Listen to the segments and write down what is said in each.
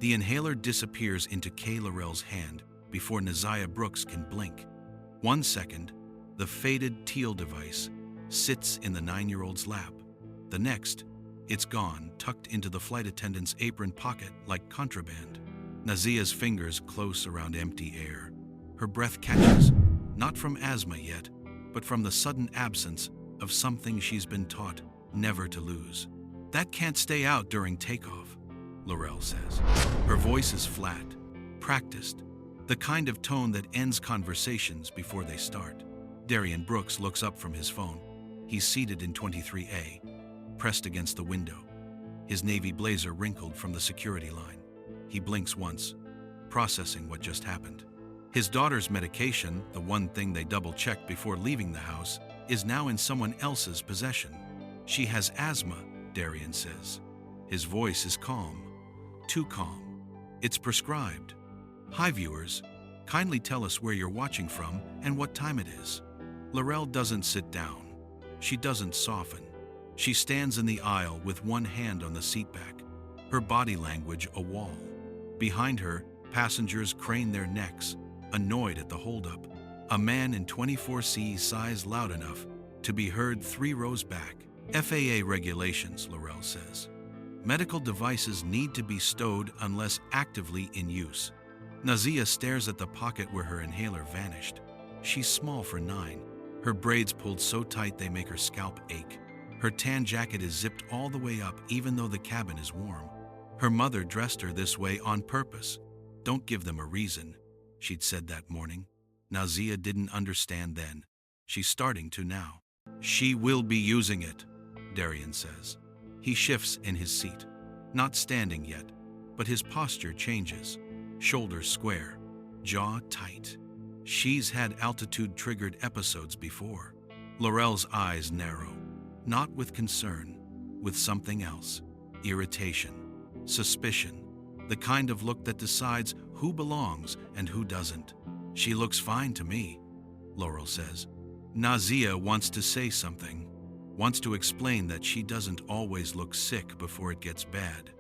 The inhaler disappears into Kay Laurel's hand before Naziah Brooks can blink. 1 second, the faded teal device sits in the 9-year-old's lap. The next, it's gone, tucked into the flight attendant's apron pocket like contraband. Naziah's fingers close around empty air. Her breath catches, not from asthma yet, but from the sudden absence of something she's been taught never to lose. "That can't stay out during takeoff," Laurel says. Her voice is flat, practiced, the kind of tone that ends conversations before they start. Darian Brooks looks up from his phone. He's seated in 23A, pressed against the window, his navy blazer wrinkled from the security line. He blinks once, processing what just happened. His daughter's medication, the one thing they double-checked before leaving the house, is now in someone else's possession. "She has asthma," Darian says. His voice is calm, too calm. "It's prescribed. Hi viewers, kindly tell us where you're watching from and what time it is." Laurel doesn't sit down. She doesn't soften. She stands in the aisle with one hand on the seatback, her body language a wall. Behind her, passengers crane their necks, annoyed at the holdup. A man in 24C sighs loud enough to be heard 3 rows back. "FAA regulations," Laurel says. "Medical devices need to be stowed unless actively in use." Naziah stares at the pocket where her inhaler vanished. She's small for 9. Her braids pulled so tight they make her scalp ache. Her tan jacket is zipped all the way up even though the cabin is warm. Her mother dressed her this way on purpose. "Don't give them a reason," she'd said that morning. Naziah didn't understand then. She's starting to now. "She will be using it," Darian says. He shifts in his seat, not standing yet, but his posture changes. Shoulders square, jaw tight. She's had altitude-triggered episodes before. Laurel's eyes narrow, not with concern, with something else. Irritation, suspicion, the kind of look that decides who belongs and who doesn't. "She looks fine to me," Laurel says. Naziah wants to say something, wants to explain that she doesn't always look sick before it gets bad.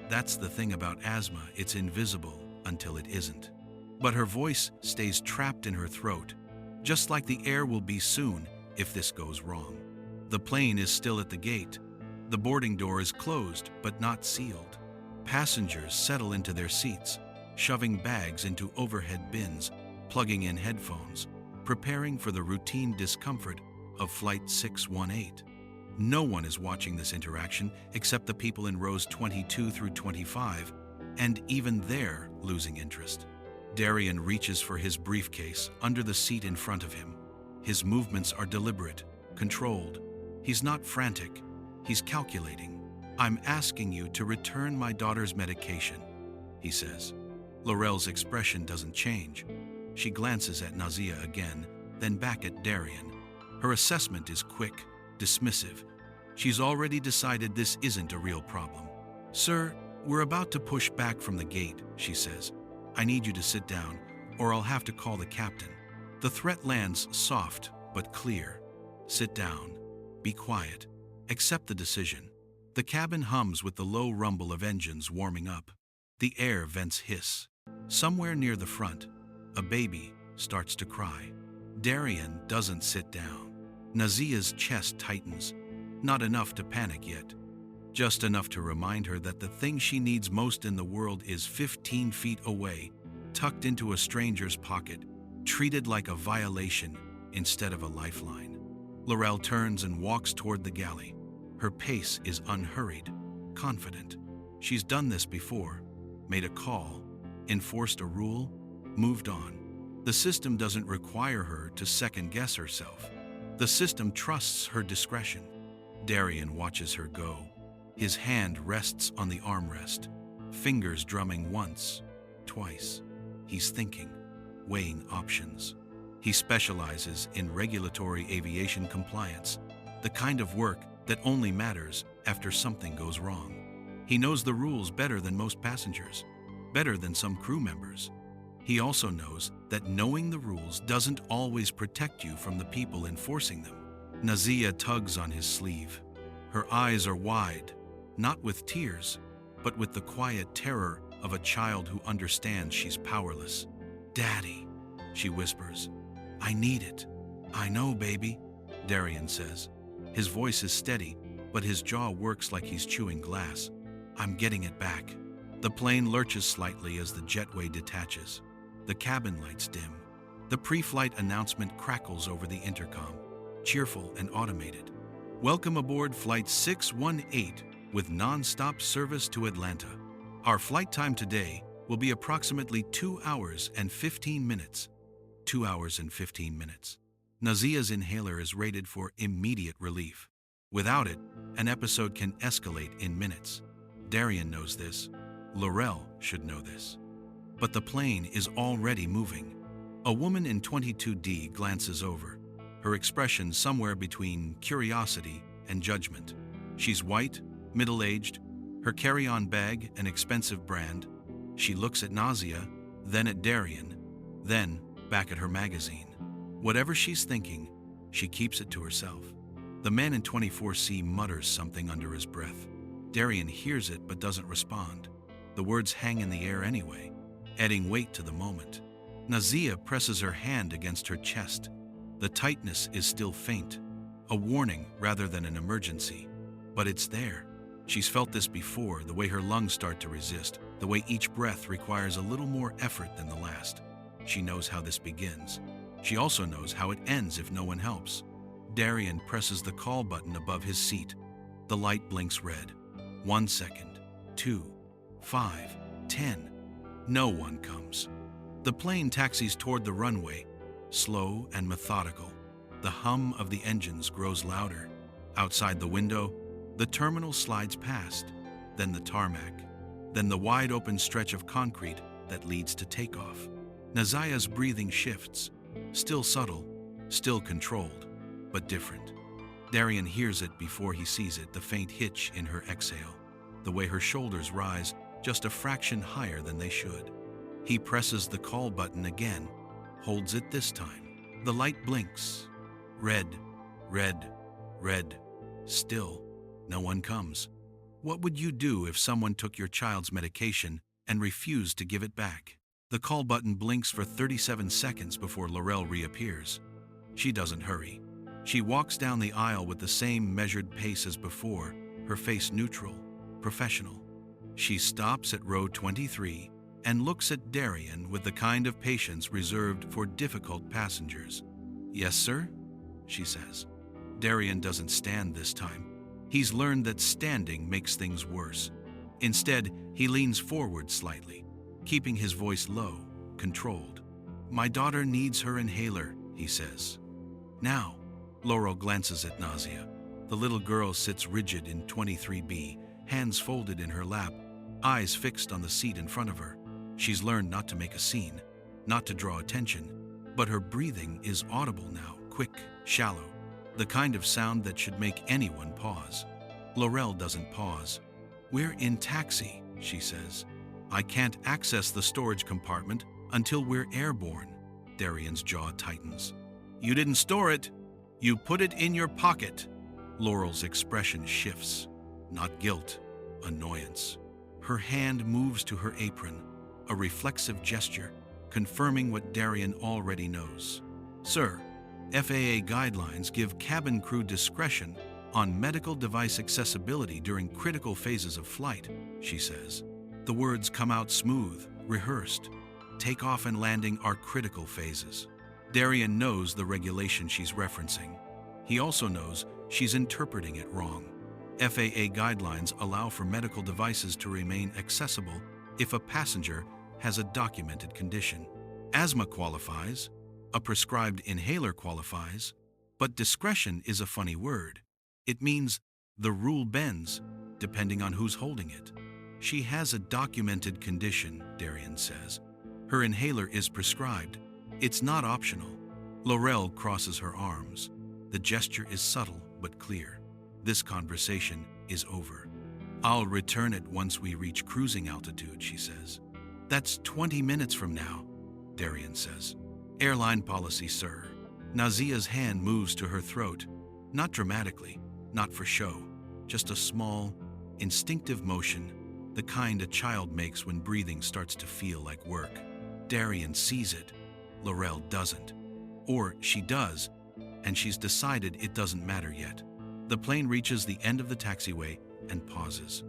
That's the thing about asthma, it's invisible until it isn't. But her voice stays trapped in her throat, just like the air will be soon if this goes wrong. The plane is still at the gate. The boarding door is closed but not sealed. Passengers settle into their seats, shoving bags into overhead bins, plugging in headphones, preparing for the routine discomfort of Flight 618. No one is watching this interaction except the people in rows 22 through 25, and even they're losing interest. Darian reaches for his briefcase under the seat in front of him. His movements are deliberate, controlled. He's not frantic, he's calculating. "I'm asking you to return my daughter's medication," he says. Laurel's expression doesn't change. She glances at Naziah again, then back at Darian. Her assessment is quick, dismissive. She's already decided this isn't a real problem. "Sir, we're about to push back from the gate," she says. "I need you to sit down, or I'll have to call the captain." The threat lands soft but clear. Sit down. Be quiet. Accept the decision. The cabin hums with the low rumble of engines warming up. The air vents hiss. Somewhere near the front, a baby starts to cry. Darian doesn't sit down. Naziah's chest tightens. Not enough to panic yet. Just enough to remind her that the thing she needs most in the world is 15 feet away, tucked into a stranger's pocket, treated like a violation instead of a lifeline. Laurel turns and walks toward the galley. Her pace is unhurried, confident. She's done this before, made a call, enforced a rule, moved on. The system doesn't require her to second-guess herself. The system trusts her discretion. Darian watches her go. His hand rests on the armrest, fingers drumming once, twice. He's thinking, weighing options. He specializes in regulatory aviation compliance, the kind of work that only matters after something goes wrong. He knows the rules better than most passengers, better than some crew members. He also knows that knowing the rules doesn't always protect you from the people enforcing them. Naziah tugs on his sleeve. Her eyes are wide, not with tears, but with the quiet terror of a child who understands she's powerless. "Daddy," she whispers. "I need it." "I know, baby," Darian says. His voice is steady, but his jaw works like he's chewing glass. "I'm getting it back." The plane lurches slightly as the jetway detaches. The cabin lights dim. The pre-flight announcement crackles over the intercom, cheerful and automated. "Welcome aboard Flight 618 with non-stop service to Atlanta. Our flight time today will be approximately 2 hours and 15 minutes. 2 hours and 15 minutes. Nazia's inhaler is rated for immediate relief. Without it, an episode can escalate in minutes. Darian knows this. Laurel should know this. But the plane is already moving. A woman in 22D glances over, her expression somewhere between curiosity and judgment. She's white, middle-aged, her carry-on bag an expensive brand. She looks at Nazia, then at Darian, then back at her magazine. Whatever she's thinking, she keeps it to herself. The man in 24C mutters something under his breath. Darian hears it but doesn't respond. The words hang in the air anyway, adding weight to the moment. Nazia presses her hand against her chest. The tightness is still faint, a warning rather than an emergency. But it's there. She's felt this before, the way her lungs start to resist, the way each breath requires a little more effort than the last. She knows how this begins. She also knows how it ends if no one helps. Darian presses the call button above his seat. The light blinks red. 1 second, 2, 5, 10. No one comes. The plane taxis toward the runway, slow and methodical. The hum of the engines grows louder. Outside the window, the terminal slides past, then the tarmac, then the wide-open stretch of concrete that leads to takeoff. Nazia's breathing shifts, still subtle, still controlled, but different. Darian hears it before he sees it, the faint hitch in her exhale, the way her shoulders rise just a fraction higher than they should. He presses the call button again, holds it this time. The light blinks. Red, red, red. Still, no one comes. What would you do if someone took your child's medication and refused to give it back? The call button blinks for 37 seconds before Laurel reappears. She doesn't hurry. She walks down the aisle with the same measured pace as before, her face neutral, professional. She stops at row 23 and looks at Darian with the kind of patience reserved for difficult passengers. "Yes, sir?" she says. Darian doesn't stand this time. He's learned that standing makes things worse. Instead, he leans forward slightly, keeping his voice low, controlled. "My daughter needs her inhaler," he says. "Now." Laurel glances at Nazia. The little girl sits rigid in 23B, hands folded in her lap, eyes fixed on the seat in front of her. She's learned not to make a scene, not to draw attention, but her breathing is audible now, quick, shallow, the kind of sound that should make anyone pause. Laurel doesn't pause. "We're in taxi," she says. "I can't access the storage compartment until we're airborne." Darian's jaw tightens. "You didn't store it. You put it in your pocket." Laurel's expression shifts. Not guilt, annoyance. Her hand moves to her apron, a reflexive gesture, confirming what Darian already knows. "Sir, FAA guidelines give cabin crew discretion on medical device accessibility during critical phases of flight," she says. The words come out smooth, rehearsed. Takeoff and landing are critical phases. Darian knows the regulation she's referencing. He also knows she's interpreting it wrong. FAA guidelines allow for medical devices to remain accessible if a passenger has a documented condition. Asthma qualifies, a prescribed inhaler qualifies, but discretion is a funny word. It means the rule bends depending on who's holding it. She has a documented condition, Darian says. Her inhaler is prescribed. It's not optional. Laurel crosses her arms. The gesture is subtle but clear. This conversation is over. "I'll return it once we reach cruising altitude," she says. "That's 20 minutes from now," Darian says. "Airline policy, sir." Nazia's hand moves to her throat, not dramatically, not for show, just a small, instinctive motion, the kind a child makes when breathing starts to feel like work. Darian sees it. Laurel doesn't. Or she does, and she's decided it doesn't matter yet. The plane reaches the end of the taxiway and pauses.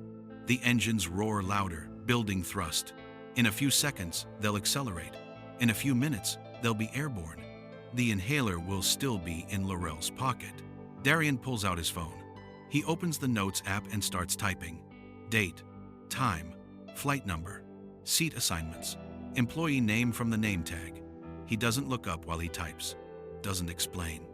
The engines roar louder, building thrust. In a few seconds, they'll accelerate. In a few minutes, they'll be airborne. The inhaler will still be in Laurel's pocket. Darian pulls out his phone. He opens the Notes app and starts typing. Date, time, flight number, seat assignments, employee name from the name tag. He doesn't look up while he types. Doesn't explain.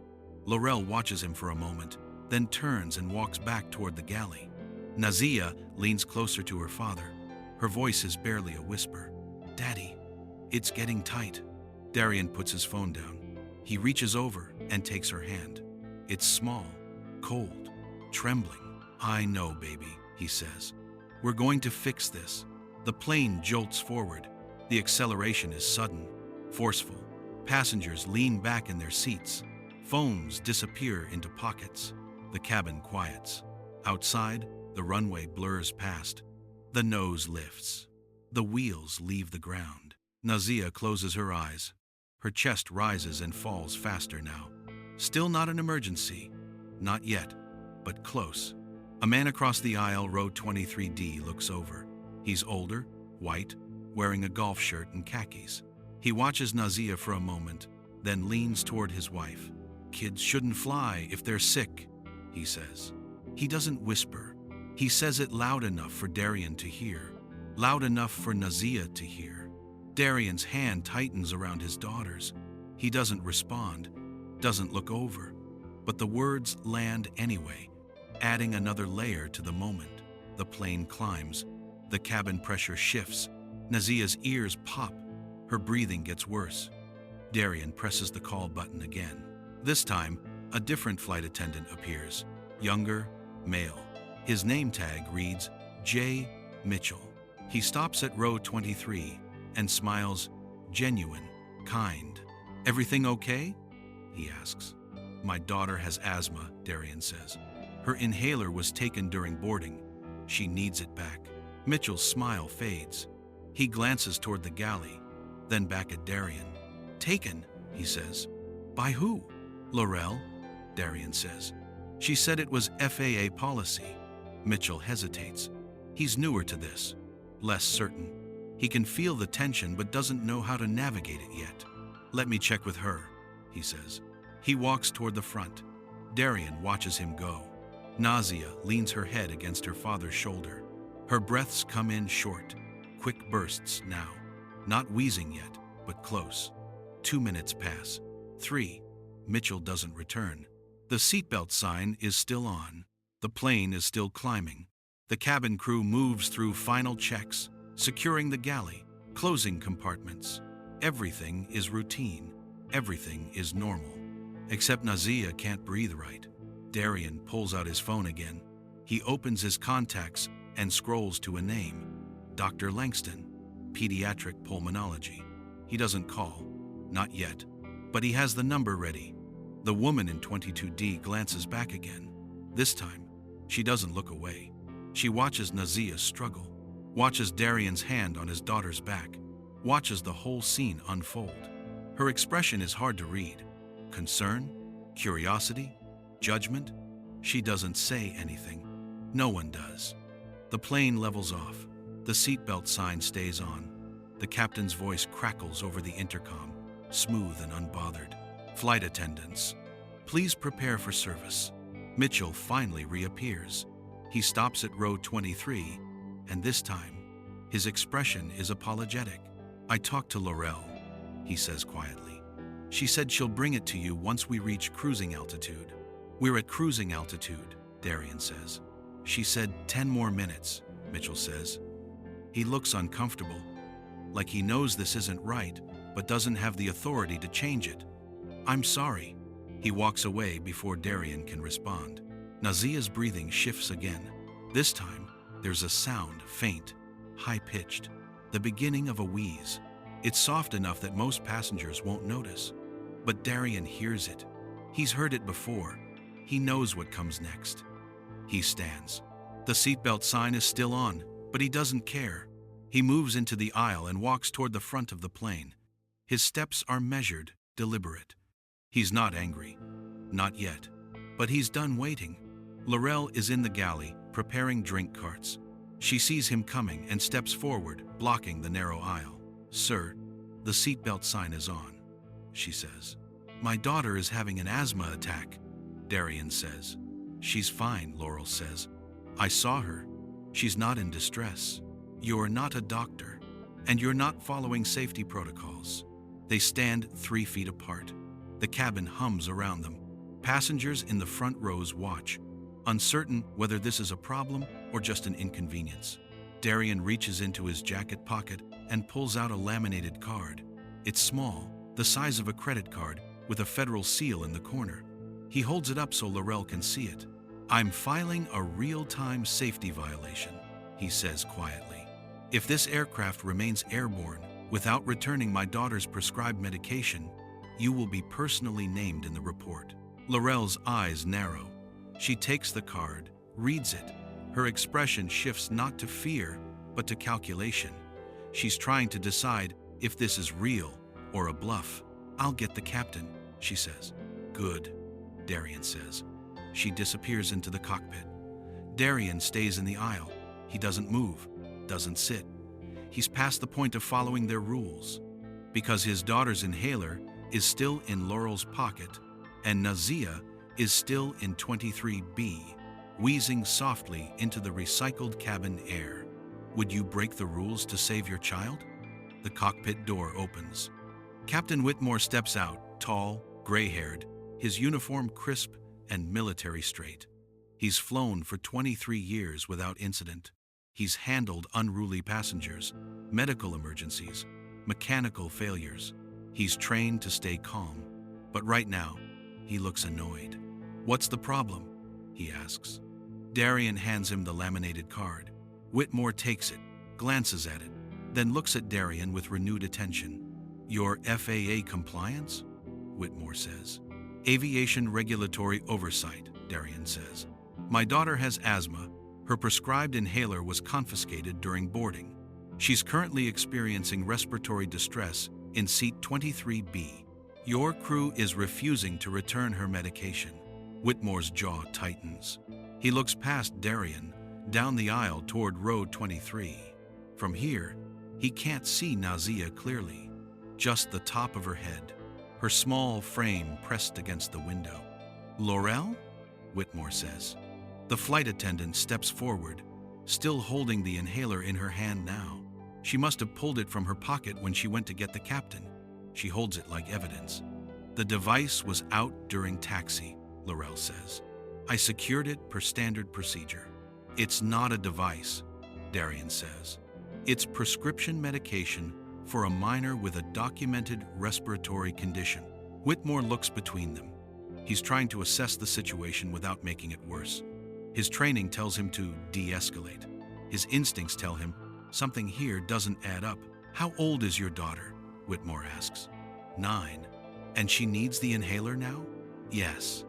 Laurel watches him for a moment, then turns and walks back toward the galley. Nazia leans closer to her father. Her voice is barely a whisper. Daddy, it's getting tight. Darian puts his phone down. He reaches over and takes her hand. It's small, cold, trembling. I know, baby, he says. We're going to fix this. The plane jolts forward. The acceleration is sudden, forceful. Passengers lean back in their seats. Phones disappear into pockets. The cabin quiets. Outside, the runway blurs past. The nose lifts. The wheels leave the ground. Nazia closes her eyes. Her chest rises and falls faster now. Still not an emergency. Not yet, but close. A man across the aisle, row 23D, looks over. He's older, white, wearing a golf shirt and khakis. He watches Nazia for a moment, then leans toward his wife. Kids shouldn't fly if they're sick, he says. He doesn't whisper. He says it loud enough for Darian to hear, loud enough for Nazia to hear. Darian's hand tightens around his daughter's. He doesn't respond, doesn't look over, but the words land anyway, adding another layer to the moment. The plane climbs. The cabin pressure shifts. Nazia's ears pop. Her breathing gets worse. Darian presses the call button again. This time, a different flight attendant appears. Younger, male. His name tag reads J. Mitchell. He stops at row 23 and smiles, genuine, kind. Everything okay? He asks. My daughter has asthma, Darian says. Her inhaler was taken during boarding. She needs it back. Mitchell's smile fades. He glances toward the galley, then back at Darian. Taken, he says. By who? Laurel, Darian says. She said it was FAA policy. Mitchell hesitates. He's newer to this, less certain. He can feel the tension but doesn't know how to navigate it yet. Let me check with her, he says. He walks toward the front. Darian watches him go. Nazia leans her head against her father's shoulder. Her breaths come in short, quick bursts now. Not wheezing yet, but close. 2 minutes pass. 3. Mitchell doesn't return. The seatbelt sign is still on. The plane is still climbing. The cabin crew moves through final checks, securing the galley, closing compartments. Everything is routine. Everything is normal. Except Nazia can't breathe right. Darian pulls out his phone again. He opens his contacts and scrolls to a name. Dr. Langston, pediatric pulmonology. He doesn't call. Not yet. But he has the number ready. The woman in 22D glances back again. This time, she doesn't look away. She watches Nazia struggle, watches Darian's hand on his daughter's back, watches the whole scene unfold. Her expression is hard to read. Concern? Curiosity? Judgment? She doesn't say anything. No one does. The plane levels off. The seatbelt sign stays on. The captain's voice crackles over the intercom, smooth and unbothered. Flight attendants, please prepare for service. Mitchell finally reappears. He stops at row 23, and this time, his expression is apologetic. I talked to Laurel, he says quietly. She said she'll bring it to you once we reach cruising altitude. We're at cruising altitude, Darian says. She said 10 more minutes, Mitchell says. He looks uncomfortable, like he knows this isn't right, but doesn't have the authority to change it. I'm sorry. He walks away before Darian can respond. Nazia's breathing shifts again. This time, there's a sound, faint, high-pitched, the beginning of a wheeze. It's soft enough that most passengers won't notice. But Darian hears it. He's heard it before. He knows what comes next. He stands. The seatbelt sign is still on. But he doesn't care. He moves into the aisle and walks toward the front of the plane. His steps are measured, deliberate. He's not angry. Not yet. But he's done waiting. Laurel is in the galley, preparing drink carts. She sees him coming and steps forward, blocking the narrow aisle. "Sir, the seatbelt sign is on," she says. "My daughter is having an asthma attack," Darian says. "She's fine," Laurel says. "I saw her. She's not in distress. You're not a doctor, and you're not following safety protocols." They stand 3 feet apart. The cabin hums around them. Passengers in the front rows watch, uncertain whether this is a problem or just an inconvenience. Darian reaches into his jacket pocket and pulls out a laminated card. It's small, the size of a credit card, with a federal seal in the corner. He holds it up so Laurel can see it. "I'm filing a real-time safety violation," he says quietly. "If this aircraft remains airborne without returning my daughter's prescribed medication, you will be personally named in the report." Laurel's eyes narrow. She takes the card, reads it. Her expression shifts not to fear, but to calculation. She's trying to decide if this is real or a bluff. "I'll get the captain," she says. "Good," Darian says. She disappears into the cockpit. Darian stays in the aisle. He doesn't move, doesn't sit. He's past the point of following their rules. Because his daughter's inhaler is still in Laurel's pocket, and Nazia is still in 23B, wheezing softly into the recycled cabin air. "Would you break the rules to save your child?" The cockpit door opens. Captain Whitmore steps out, tall, gray-haired, his uniform crisp and military straight. He's flown for 23 years without incident. He's handled unruly passengers, medical emergencies, mechanical failures. He's trained to stay calm. But right now, he looks annoyed. "What's the problem?" he asks. Darian hands him the laminated card. Whitmore takes it, glances at it, then looks at Darian with renewed attention. "Your FAA compliance?" Whitmore says. "Aviation regulatory oversight," Darian says. "My daughter has asthma. Her prescribed inhaler was confiscated during boarding. She's currently experiencing respiratory distress in seat 23B. Your crew is refusing to return her medication." Whitmore's jaw tightens. He looks past Darian, down the aisle toward row 23. From here, he can't see Nazia clearly, just the top of her head, her small frame pressed against the window. "Laurel?" Whitmore says. The flight attendant steps forward, still holding the inhaler in her hand now. She must have pulled it from her pocket when she went to get the captain. She holds it like evidence. "The device was out during taxi," Laurel says. "I secured it per standard procedure." "It's not a device," Darian says. "It's prescription medication for a minor with a documented respiratory condition." Whitmore looks between them. He's trying to assess the situation without making it worse. His training tells him to de-escalate. His instincts tell him something here doesn't add up. "How old is your daughter?" Whitmore asks. 9. "And she needs the inhaler now?" "Yes."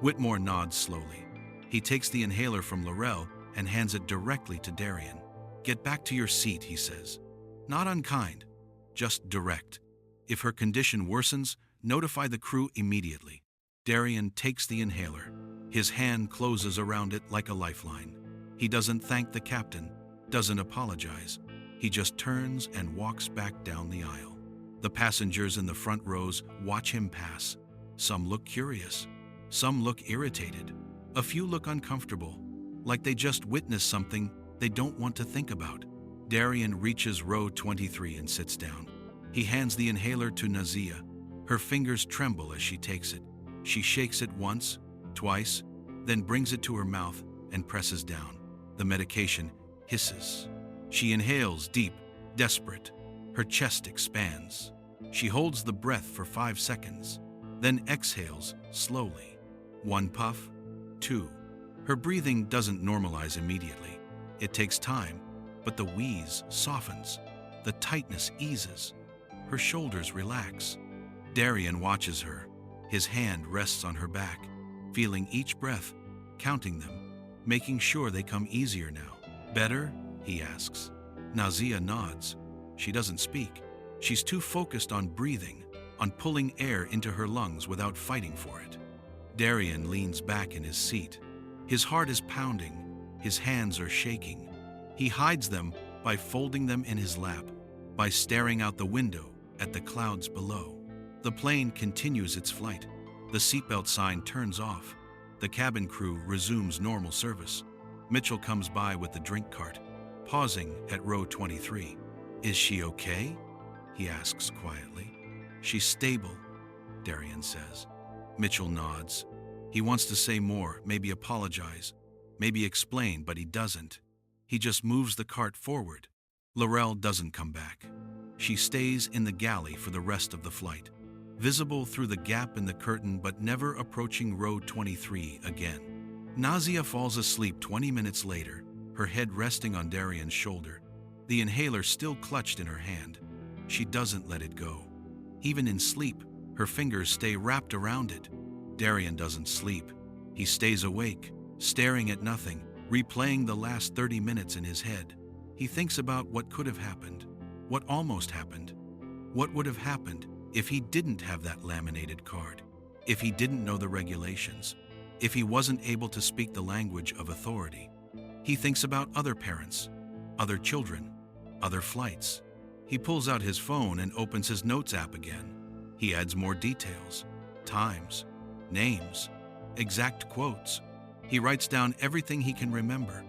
Whitmore nods slowly. He takes the inhaler from Laurel and hands it directly to Darian. "Get back to your seat," he says. Not unkind, just direct. "If her condition worsens, notify the crew immediately." Darian takes the inhaler. His hand closes around it like a lifeline. He doesn't thank the captain, doesn't apologize. He just turns and walks back down the aisle. The passengers in the front rows watch him pass. Some look curious. Some look irritated. A few look uncomfortable, like they just witnessed something they don't want to think about. Darian reaches row 23 and sits down. He hands the inhaler to Nazia. Her fingers tremble as she takes it. She shakes it once, twice, then brings it to her mouth and presses down. The medication hisses. She inhales deep, desperate. Her chest expands. She holds the breath for 5 seconds, then exhales slowly. 1 puff, 2. Her breathing doesn't normalize immediately. It takes time, but the wheeze softens. The tightness eases. Her shoulders relax. Darian watches her. His hand rests on her back, feeling each breath, counting them, making sure they come easier now. "Better?" he asks. Nazia nods. She doesn't speak. She's too focused on breathing, on pulling air into her lungs without fighting for it. Darian leans back in his seat. His heart is pounding. His hands are shaking. He hides them by folding them in his lap, by staring out the window at the clouds below. The plane continues its flight. The seatbelt sign turns off. The cabin crew resumes normal service. Mitchell comes by with the drink cart, pausing at row 23. "Is she okay?" he asks quietly. "She's stable," Darian says. Mitchell nods. He wants to say more, maybe apologize, maybe explain, but he doesn't. He just moves the cart forward. Laurel doesn't come back. She stays in the galley for the rest of the flight, visible through the gap in the curtain but never approaching row 23 again. Nazia falls asleep 20 minutes later, her head resting on Darian's shoulder, the inhaler still clutched in her hand. She doesn't let it go. Even in sleep, her fingers stay wrapped around it. Darian doesn't sleep. He stays awake, staring at nothing, replaying the last 30 minutes in his head. He thinks about what could have happened, what almost happened. What would have happened if he didn't have that laminated card, if he didn't know the regulations, if he wasn't able to speak the language of authority. He thinks about other parents, other children, other flights. He pulls out his phone and opens his notes app again. He adds more details, times, names, exact quotes. He writes down everything he can remember,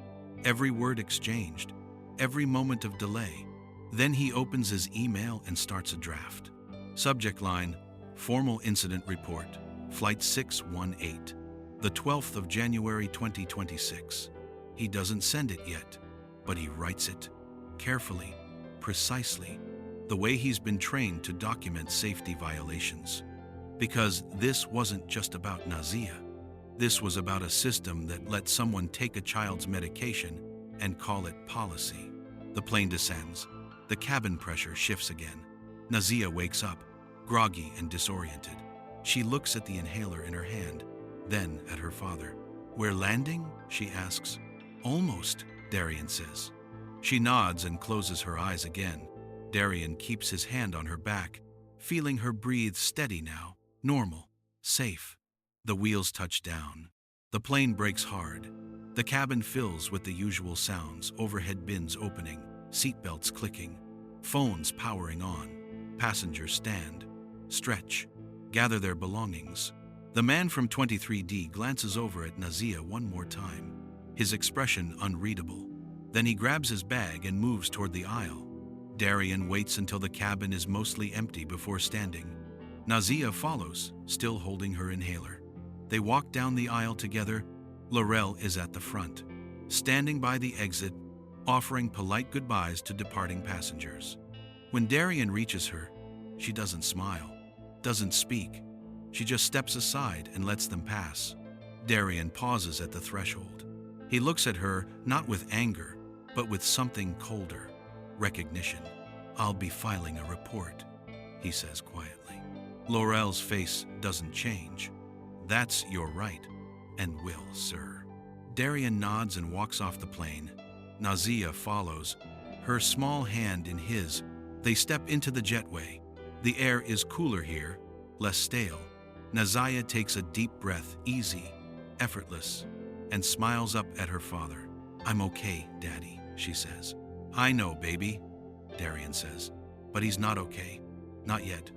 every word exchanged, every moment of delay. Then he opens his email and starts a draft. Subject line, Formal Incident Report, Flight 618, the 12th of January 2026. He doesn't send it yet, but he writes it, carefully, precisely, the way he's been trained to document safety violations. Because this wasn't just about Nazia. This was about a system that let someone take a child's medication and call it policy. The plane descends. The cabin pressure shifts again. Nazia wakes up, groggy and disoriented. She looks at the inhaler in her hand, then at her father. "We're landing?" she asks. "Almost," Darian says. She nods and closes her eyes again. Darian keeps his hand on her back, feeling her breathe steady now, normal, safe. The wheels touch down. The plane brakes hard. The cabin fills with the usual sounds, overhead bins opening, seatbelts clicking, phones powering on. Passengers stand, stretch, gather their belongings. The man from 23D glances over at Nazia one more time, his expression unreadable. Then he grabs his bag and moves toward the aisle. Darian waits until the cabin is mostly empty before standing. Nazia follows, still holding her inhaler. They walk down the aisle together. Laurel is at the front, standing by the exit, offering polite goodbyes to departing passengers. When Darian reaches her, she doesn't smile, doesn't speak. She just steps aside and lets them pass. Darian pauses at the threshold. He looks at her, not with anger, but with something colder, recognition. "I'll be filing a report," he says quietly. Laurel's face doesn't change. "That's your right, and will, sir." Darian nods and walks off the plane. Nazia follows, her small hand in his. They step into the jetway. The air is cooler here, less stale. Nazia takes a deep breath, easy, effortless, and smiles up at her father. "I'm okay, Daddy," she says. "I know, baby," Darian says. But he's not okay. Not yet.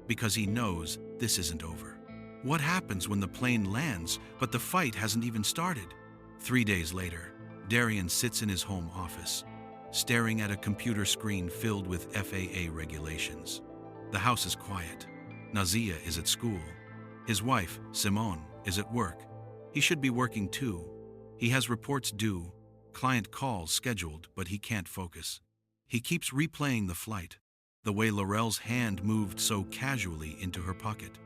Because he knows this isn't over. What happens when the plane lands, but the fight hasn't even started? 3 days later, Darian sits in his home office, staring at a computer screen filled with FAA regulations. The house is quiet. Nazia is at school. His wife, Simone, is at work. He should be working too. He has reports due, client calls scheduled, but he can't focus. He keeps replaying the flight, the way Laurel's hand moved so casually into her pocket,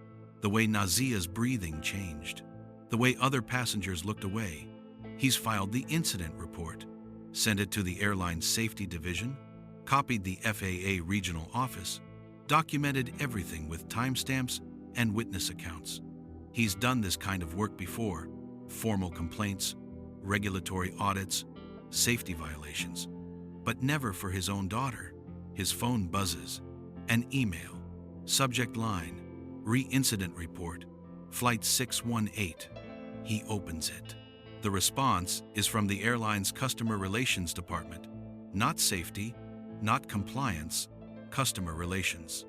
the way Nazia's breathing changed, the way other passengers looked away. He's filed the incident report, sent it to the airline safety division, copied the FAA regional office, documented everything with timestamps and witness accounts. He's done this kind of work before: formal complaints, regulatory audits, safety violations. but never for his own daughter. His phone buzzes. An email. Subject line: Re-incident report. Flight 618. He opens it. The response is from the airline's customer relations department. Not safety, not compliance, customer relations.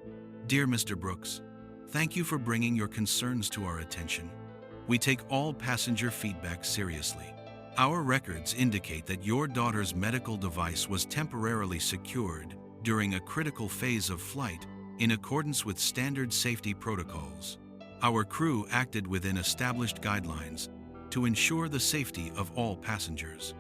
Dear Mr. Brooks, thank you for bringing your concerns to our attention. We take all passenger feedback seriously. Our records indicate that your daughter's medical device was temporarily secured during a critical phase of flight in accordance with standard safety protocols. Our crew acted within established guidelines to ensure the safety of all passengers.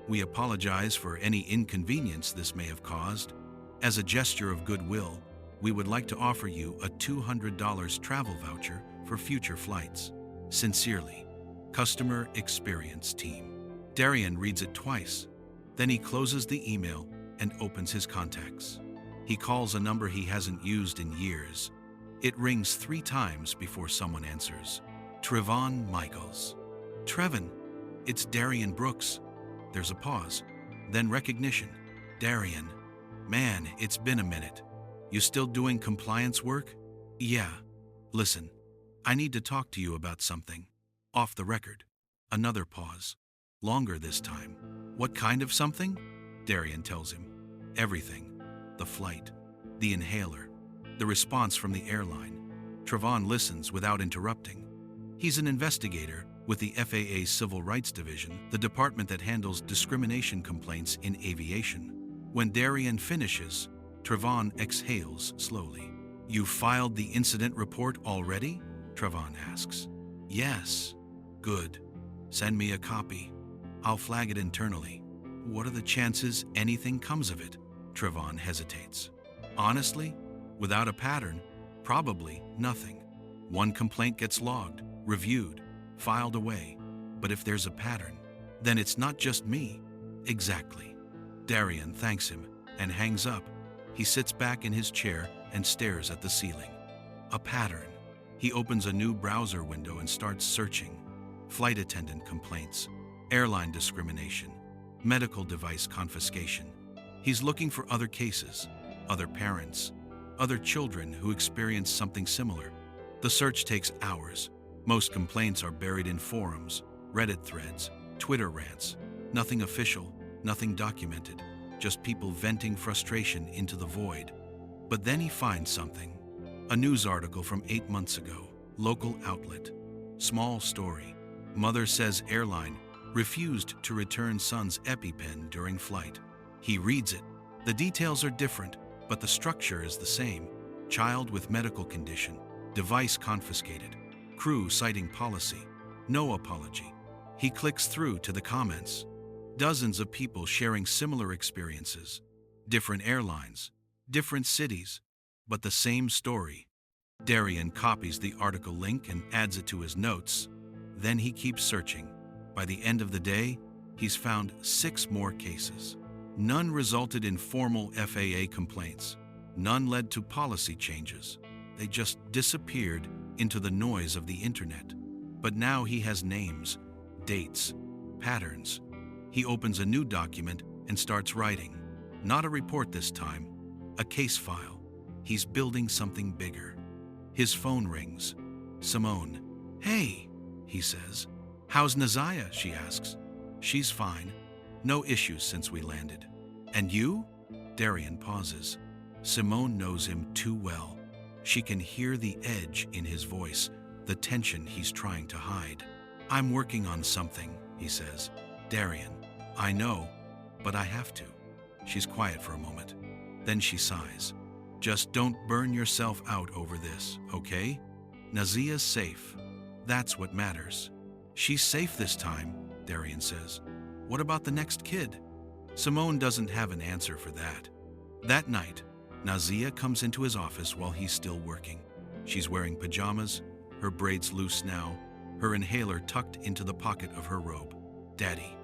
We apologize for any inconvenience this may have caused. As a gesture of goodwill, we would like to offer you a $200 travel voucher for future flights. Sincerely, Customer Experience Team. Darian reads it twice. Then he closes the email and opens his contacts. He calls a number he hasn't used in years. It rings 3 times before someone answers. Trevon Michaels. Trevon, it's Darian Brooks. There's a pause, then recognition. Darian, man, it's been a minute. You still doing compliance work? Yeah. Listen, I need to talk to you about something. Off the record. Another pause. Longer this time. What kind of something? Darian tells him. Everything. The flight. The inhaler. The response from the airline. Trevon listens without interrupting. He's an investigator with the FAA Civil Rights Division, the department that handles discrimination complaints in aviation. When Darian finishes, Trevon exhales slowly. You filed the incident report already? Trevon asks. Yes. Good. Send me a copy. I'll flag it internally. What are the chances anything comes of it? Trevon hesitates. Honestly, without a pattern, probably nothing. One complaint gets logged, reviewed, filed away. But if there's a pattern, then it's not just me. Exactly. Darian thanks him and hangs up. He sits back in his chair and stares at the ceiling. A pattern. He opens a new browser window and starts searching. Flight attendant complaints, airline discrimination, medical device confiscation. He's looking for other cases, other parents, other children who experience something similar. The search takes hours. Most complaints are buried in forums, Reddit threads, Twitter rants. Nothing official, nothing documented, just people venting frustration into the void. But then he finds something. A news article from 8 months ago, local outlet. Small story. Mother says airline refused to return son's EpiPen during flight. He reads it. The details are different, but the structure is the same. Child with medical condition, device confiscated, crew citing policy, no apology. He clicks through to the comments. Dozens of people sharing similar experiences. Different airlines, different cities, but the same story. Darian copies the article link and adds it to his notes. Then he keeps searching. By the end of the day, he's found 6 more cases. None resulted in formal FAA complaints. None led to policy changes. They just disappeared into the noise of the internet. But now he has names, dates, patterns. He opens a new document and starts writing. Not a report this time, a case file. He's building something bigger. His phone rings. Simone. Hey, he says. How's Nazaya? She asks. She's fine. No issues since we landed. And you? Darian pauses. Simone knows him too well. She can hear the edge in his voice, the tension he's trying to hide. I'm working on something, he says. Darian, I know, but I have to. She's quiet for a moment. Then she sighs. Just don't burn yourself out over this, okay? Nazia's safe. That's what matters. She's safe this time, Darian says. What about the next kid? Simone doesn't have an answer for that. That night, Nazia comes into his office while he's still working. She's wearing pajamas, her braids loose now, her inhaler tucked into the pocket of her robe. Daddy,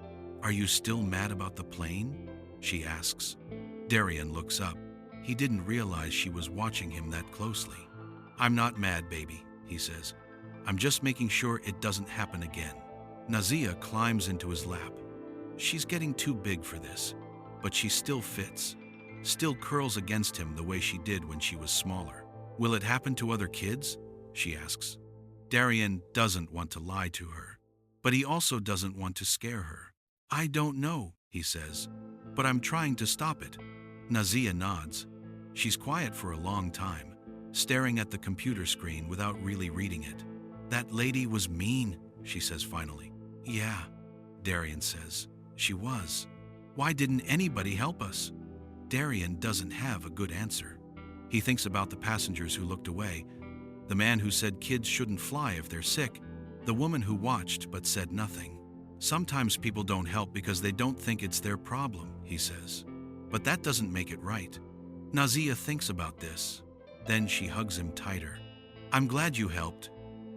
are you still mad about the plane? She asks. Darian looks up. He didn't realize she was watching him that closely. I'm not mad, baby, he says. I'm just making sure it doesn't happen again. Nazia climbs into his lap. She's getting too big for this. but she still fits, still curls against him the way she did when she was smaller. Will it happen to other kids? She asks. Darian doesn't want to lie to her, but he also doesn't want to scare her. I don't know, he says, but I'm trying to stop it. Nazia nods. She's quiet for a long time, staring at the computer screen without really reading it. That lady was mean, she says finally. Yeah, Darian says. She was. Why didn't anybody help us? Darian doesn't have a good answer. He thinks about the passengers who looked away, the man who said kids shouldn't fly if they're sick, the woman who watched but said nothing. Sometimes people don't help because they don't think it's their problem, he says. But that doesn't make it right. Nazia thinks about this. Then she hugs him tighter. I'm glad you helped,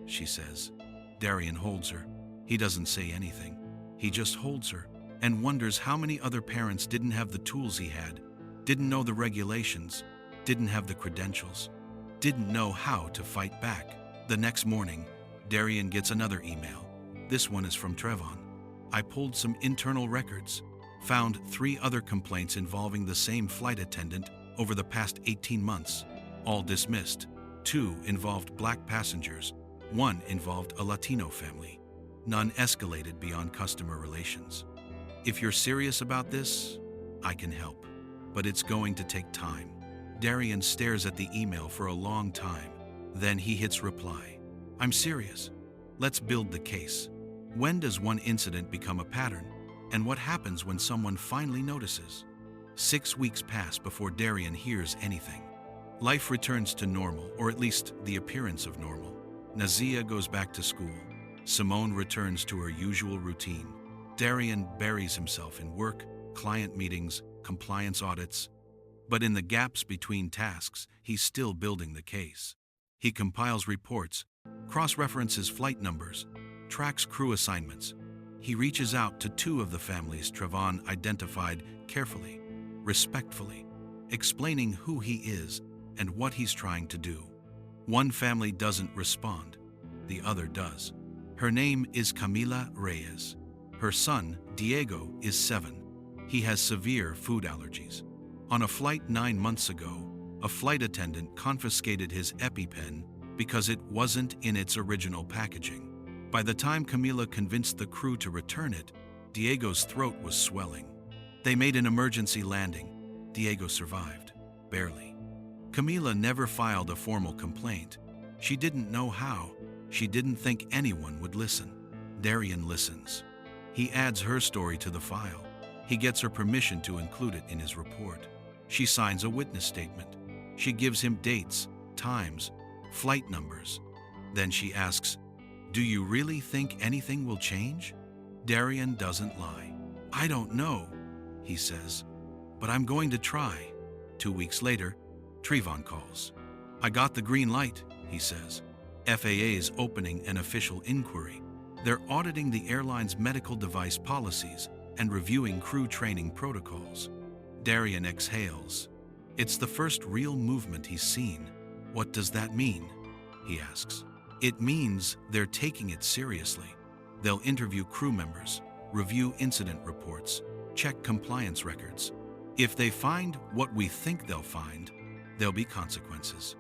she says. Darian holds her. He doesn't say anything. He just holds her and wonders how many other parents didn't have the tools he had, didn't know the regulations, didn't have the credentials, didn't know how to fight back. The next morning, Darian gets another email. This one is from Trevon. I pulled some internal records, found 3 other complaints involving the same flight attendant over the past 18 months, all dismissed. 2 involved black passengers, 1 involved a Latino family. None escalated beyond customer relations. If you're serious about this, I can help, but it's going to take time. Darian stares at the email for a long time. Then he hits reply. I'm serious. Let's build the case. When does one incident become a pattern? And what happens when someone finally notices? 6 weeks pass before Darian hears anything. Life returns to normal, or at least the appearance of normal. Nazia goes back to school. Simone returns to her usual routine. Darian buries himself in work, client meetings, compliance audits. But in the gaps between tasks, he's still building the case. He compiles reports, cross-references flight numbers, tracks crew assignments. He reaches out to 2 of the families Trevon identified carefully, respectfully, explaining who he is and what he's trying to do. One family doesn't respond. The other does. Her name is Camila Reyes. Her son, Diego, is 7. He has severe food allergies. On a flight 9 months ago, a flight attendant confiscated his EpiPen because it wasn't in its original packaging. By the time Camila convinced the crew to return it, Diego's throat was swelling. They made an emergency landing. Diego survived, barely. Camila never filed a formal complaint. She didn't know how. She didn't think anyone would listen. Darian listens. He adds her story to the file. He gets her permission to include it in his report. She signs a witness statement. She gives him dates, times, flight numbers. Then she asks, "Do you really think anything will change?" Darian doesn't lie. "I don't know," he says, "but I'm going to try." 2 weeks later, Trevon calls. "I got the green light," he says. FAA is opening an official inquiry. They're auditing the airline's medical device policies and reviewing crew training protocols. Darian exhales. It's the first real movement he's seen. What does that mean? He asks. It means they're taking it seriously. They'll interview crew members, review incident reports, check compliance records. If they find what we think they'll find, there'll be consequences.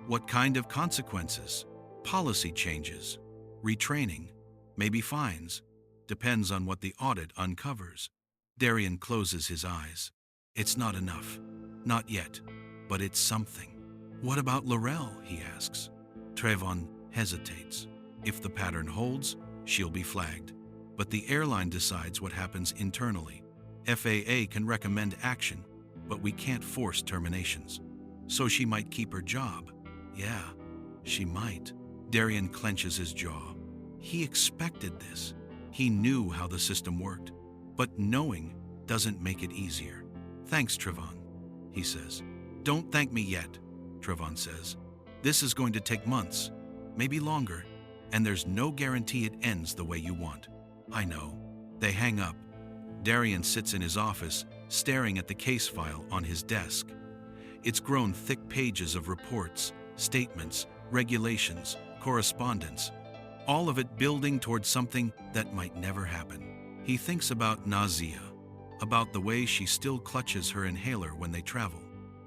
What kind of consequences? Policy changes, retraining, maybe fines. Depends on what the audit uncovers. Darian closes his eyes. It's not enough. Not yet. But it's something. What about Laurel? He asks. Trevon hesitates. If the pattern holds, she'll be flagged. But the airline decides what happens internally. FAA can recommend action, but we can't force terminations. So she might keep her job. Yeah, she might. Darian clenches his jaw. He expected this. He knew how the system worked. But knowing doesn't make it easier. Thanks, Trevon, he says. Don't thank me yet, Trevon says. This is going to take months, maybe longer, and there's no guarantee it ends the way you want. I know. They hang up. Darian sits in his office, staring at the case file on his desk. It's grown thick pages of reports, statements, regulations, correspondence, all of it building towards something that might never happen. He thinks about Nazia. about the way she still clutches her inhaler when they travel,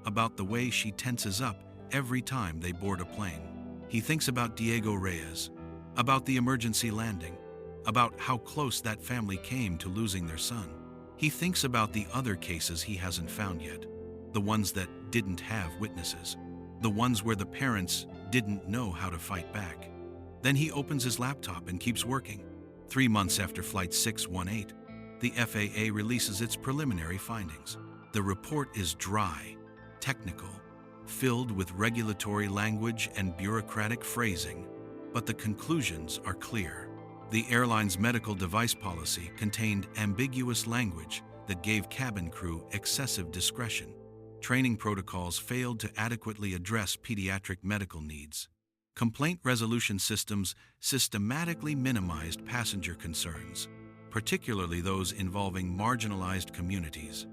about the way she tenses up every time they board a plane. He thinks about Diego Reyes, about the emergency landing, about how close that family came to losing their son. He thinks about the other cases he hasn't found yet, the ones that didn't have witnesses, the ones where the parents didn't know how to fight back. Then he opens his laptop and keeps working. 3 months after Flight 618, the FAA releases its preliminary findings. The report is dry, technical, filled with regulatory language and bureaucratic phrasing, but the conclusions are clear. The airline's medical device policy contained ambiguous language that gave cabin crew excessive discretion. Training protocols failed to adequately address pediatric medical needs. Complaint resolution systems systematically minimized passenger concerns, particularly those involving marginalized communities.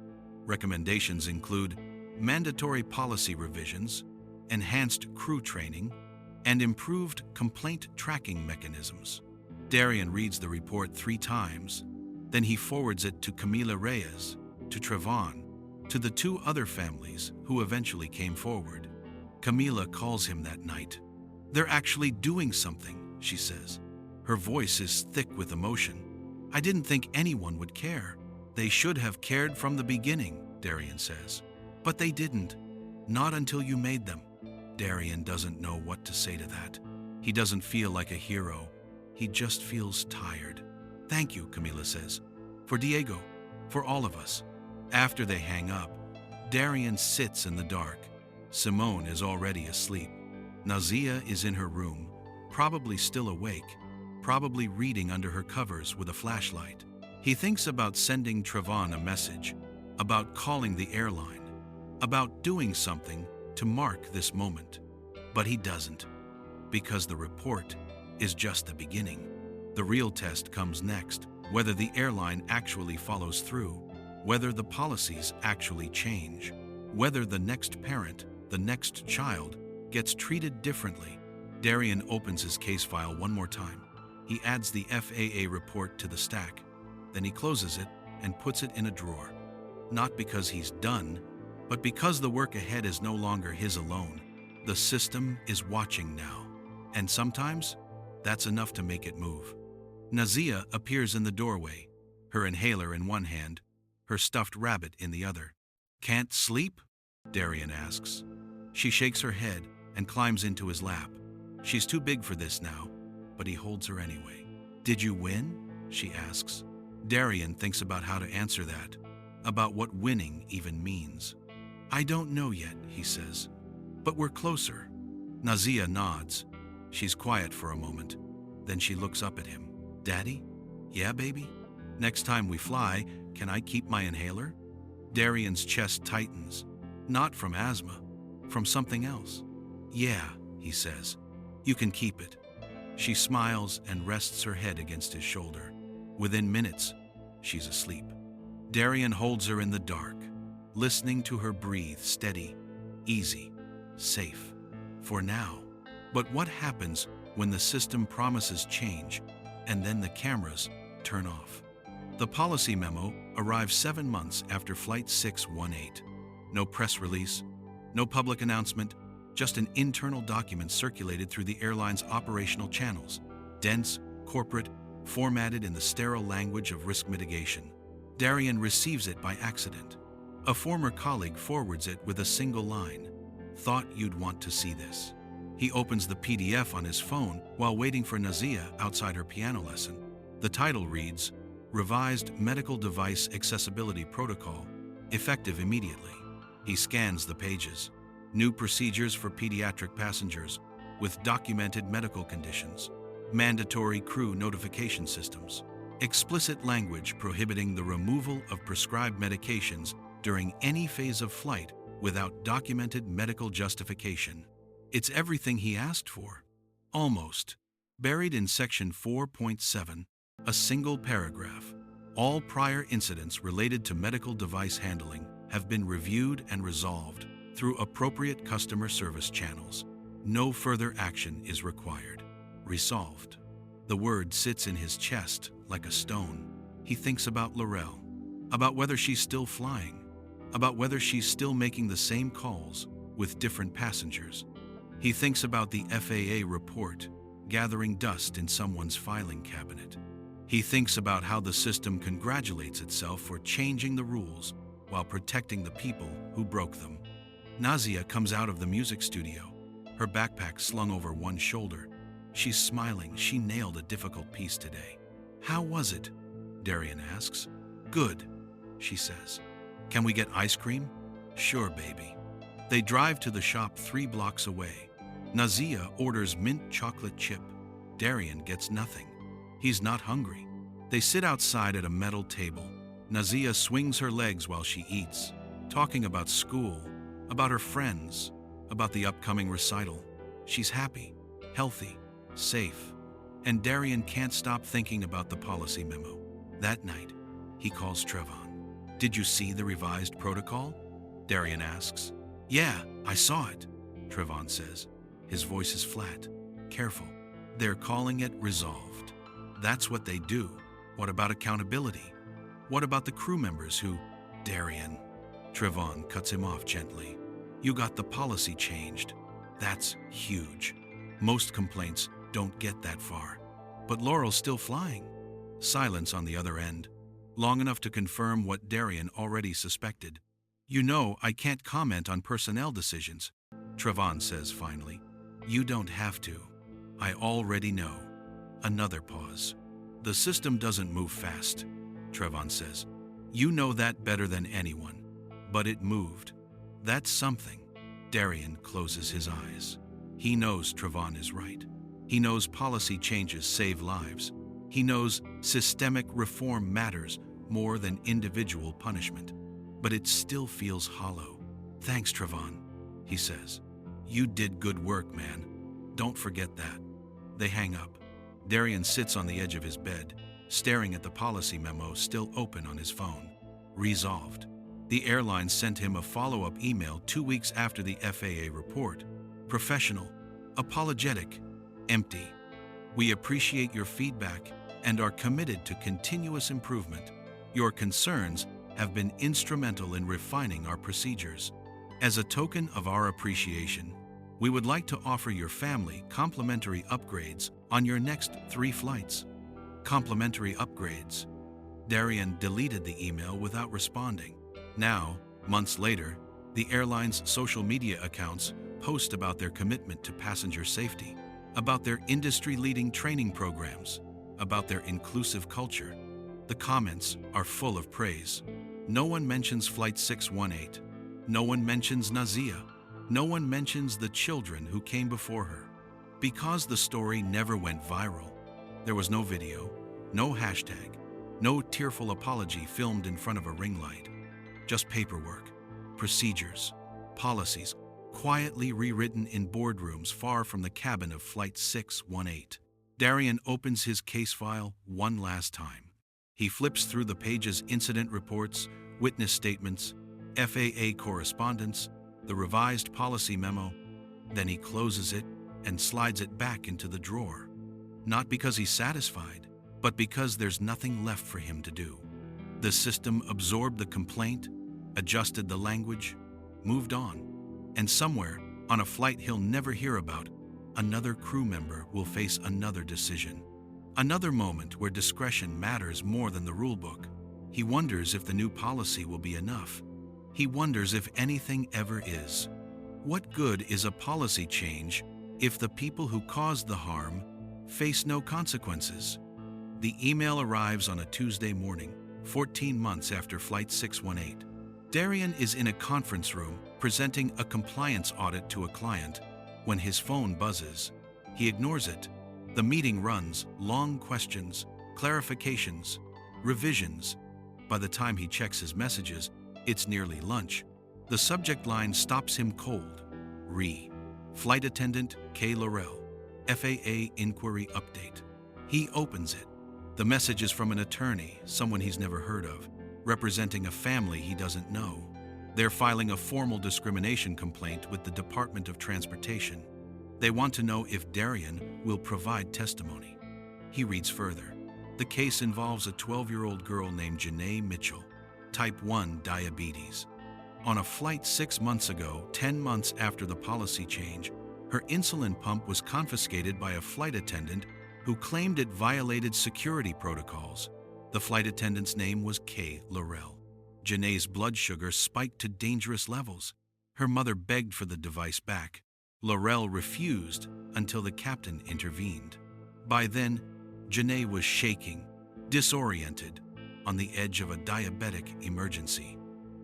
Recommendations include mandatory policy revisions, enhanced crew training, and improved complaint tracking mechanisms. Darian reads the report 3 times, then he forwards it to Camila Reyes, to Trevon, to the 2 other families who eventually came forward. Camila calls him that night. "They're actually doing something," she says. Her voice is thick with emotion. "I didn't think anyone would care. They should have cared from the beginning," Darian says. "But they didn't. Not until you made them." Darian doesn't know what to say to that. He doesn't feel like a hero. He just feels tired. "Thank you," Camila says. "For Diego. For all of us." After they hang up, Darian sits in the dark. Simone is already asleep. Nazia is in her room, probably still awake, probably reading under her covers with a flashlight. He thinks about sending Trevon a message, about calling the airline, about doing something to mark this moment. But he doesn't, because the report is just the beginning. The real test comes next, whether the airline actually follows through, whether the policies actually change, whether the next parent, the next child, gets treated differently. Darian opens his case file one more time. He adds the FAA report to the stack, then he closes it and puts it in a drawer. Not because he's done, but because the work ahead is no longer his alone. The system is watching now, and sometimes that's enough to make it move. Nazia appears in the doorway, her inhaler in one hand, her stuffed rabbit in the other. "Can't sleep?" Darian asks. She shakes her head and climbs into his lap. She's too big for this now, but he holds her anyway. "Did you win?" she asks. Darian thinks about how to answer that, about what winning even means. "I don't know yet," he says, "but we're closer." Nazia nods. She's quiet for a moment. Then she looks up at him. "Daddy? Yeah, baby? Next time we fly, can I keep my inhaler?" Darian's chest tightens. Not from asthma, from something else. "Yeah," he says. "You can keep it." She smiles and rests her head against his shoulder. Within minutes, she's asleep. Darian holds her in the dark, listening to her breathe steady, easy, safe. For now. But what happens when the system promises change and then the cameras turn off? The policy memo arrives 7 months after Flight 618. No press release, no public announcement, just an internal document circulated through the airline's operational channels, dense, corporate, formatted in the sterile language of risk mitigation. Darian receives it by accident. A former colleague forwards it with a single line. "Thought you'd want to see this." He opens the PDF on his phone while waiting for Nazia outside her piano lesson. The title reads, "Revised Medical Device Accessibility Protocol, effective immediately." He scans the pages. New procedures for pediatric passengers with documented medical conditions. Mandatory crew notification systems. Explicit language prohibiting the removal of prescribed medications during any phase of flight without documented medical justification. It's everything he asked for. Almost. Buried in Section 4.7, a single paragraph. All prior incidents related to medical device handling have been reviewed and resolved through appropriate customer service channels. No further action is required. Resolved. The word sits in his chest like a stone. He thinks about Laurel. about whether she's still flying, about whether she's still making the same calls with different passengers. He thinks about the FAA report gathering dust in someone's filing cabinet. He thinks about how the system congratulates itself for changing the rules while protecting the people who broke them. Nazia comes out of the music studio, her backpack slung over one shoulder. She's smiling. She nailed a difficult piece today. "How was it?" Darian asks. "Good," she says. "Can we get ice cream?" "Sure, baby." They drive to the shop 3 blocks away. Nazia orders mint chocolate chip. Darian gets nothing. He's not hungry. They sit outside at a metal table. Nazia swings her legs while she eats, talking about school, about her friends, about the upcoming recital. She's happy, healthy, safe. And Darian can't stop thinking about the policy memo. That night, he calls Trevon. "Did you see the revised protocol?" Darian asks. "Yeah, I saw it," Trevon says. His voice is flat, careful. "They're calling it resolved. That's what they do. What about accountability? What about the crew members who—" "Darian," Trevon cuts him off gently. "You got the policy changed. That's huge. Most complaints don't get that far. But Laurel's still flying." Silence on the other end, long enough to confirm what Darian already suspected. "You know, I can't comment on personnel decisions," Trevon says finally. "You don't have to. I already know." Another pause. "The system doesn't move fast," Trevon says. "You know that better than anyone. But it moved. That's something." Darian closes his eyes. He knows Trevon is right. He knows policy changes save lives. He knows systemic reform matters more than individual punishment. But it still feels hollow. "Thanks, Trevon," he says. "You did good work, man. Don't forget that." They hang up. Darian sits on the edge of his bed, staring at the policy memo still open on his phone. Resolved. The airline sent him a follow-up email 2 weeks after the FAA report. Professional, apologetic, empty. "We appreciate your feedback and are committed to continuous improvement. Your concerns have been instrumental in refining our procedures. As a token of our appreciation, we would like to offer your family complimentary upgrades on your next 3 flights." Complimentary upgrades. Darian deleted the email without responding. Now, months later, the airline's social media accounts post about their commitment to passenger safety, about their industry-leading training programs, about their inclusive culture. The comments are full of praise. No one mentions Flight 618. No one mentions Nazia. No one mentions the children who came before her. Because the story never went viral, there was no video, no hashtag, no tearful apology filmed in front of a ring light. Just paperwork, procedures, policies, quietly rewritten in boardrooms far from the cabin of Flight 618. Darian opens his case file one last time. He flips through the pages: incident reports, witness statements, FAA correspondence, the revised policy memo. Then he closes it and slides it back into the drawer. Not because he's satisfied, but because there's nothing left for him to do. The system absorbed the complaint, adjusted the language, moved on. And somewhere, on a flight he'll never hear about, another crew member will face another decision. Another moment where discretion matters more than the rulebook. He wonders if the new policy will be enough. He wonders if anything ever is. What good is a policy change if the people who caused the harm face no consequences? The email arrives on a Tuesday morning, 14 months after Flight 618. Darian is in a conference room presenting a compliance audit to a client when his phone buzzes. He ignores it. The meeting runs, long questions, clarifications, revisions. By the time he checks his messages, it's nearly lunch. The subject line stops him cold. Flight Attendant K. Laurel, FAA Inquiry Update. He opens it. The message is from an attorney, someone he's never heard of, representing a family he doesn't know. They're filing a formal discrimination complaint with the Department of Transportation. They want to know if Darian will provide testimony. He reads further. The case involves a 12-year-old girl named Janae Mitchell. type 1 diabetes. On a flight 6 months ago, 10 months after the policy change, her insulin pump was confiscated by a flight attendant who claimed it violated security protocols. The flight attendant's name was Kay Laurel. Janae's blood sugar spiked to dangerous levels. Her mother begged for the device back. Laurel refused until the captain intervened. By then, Janae was shaking, disoriented, on the edge of a diabetic emergency.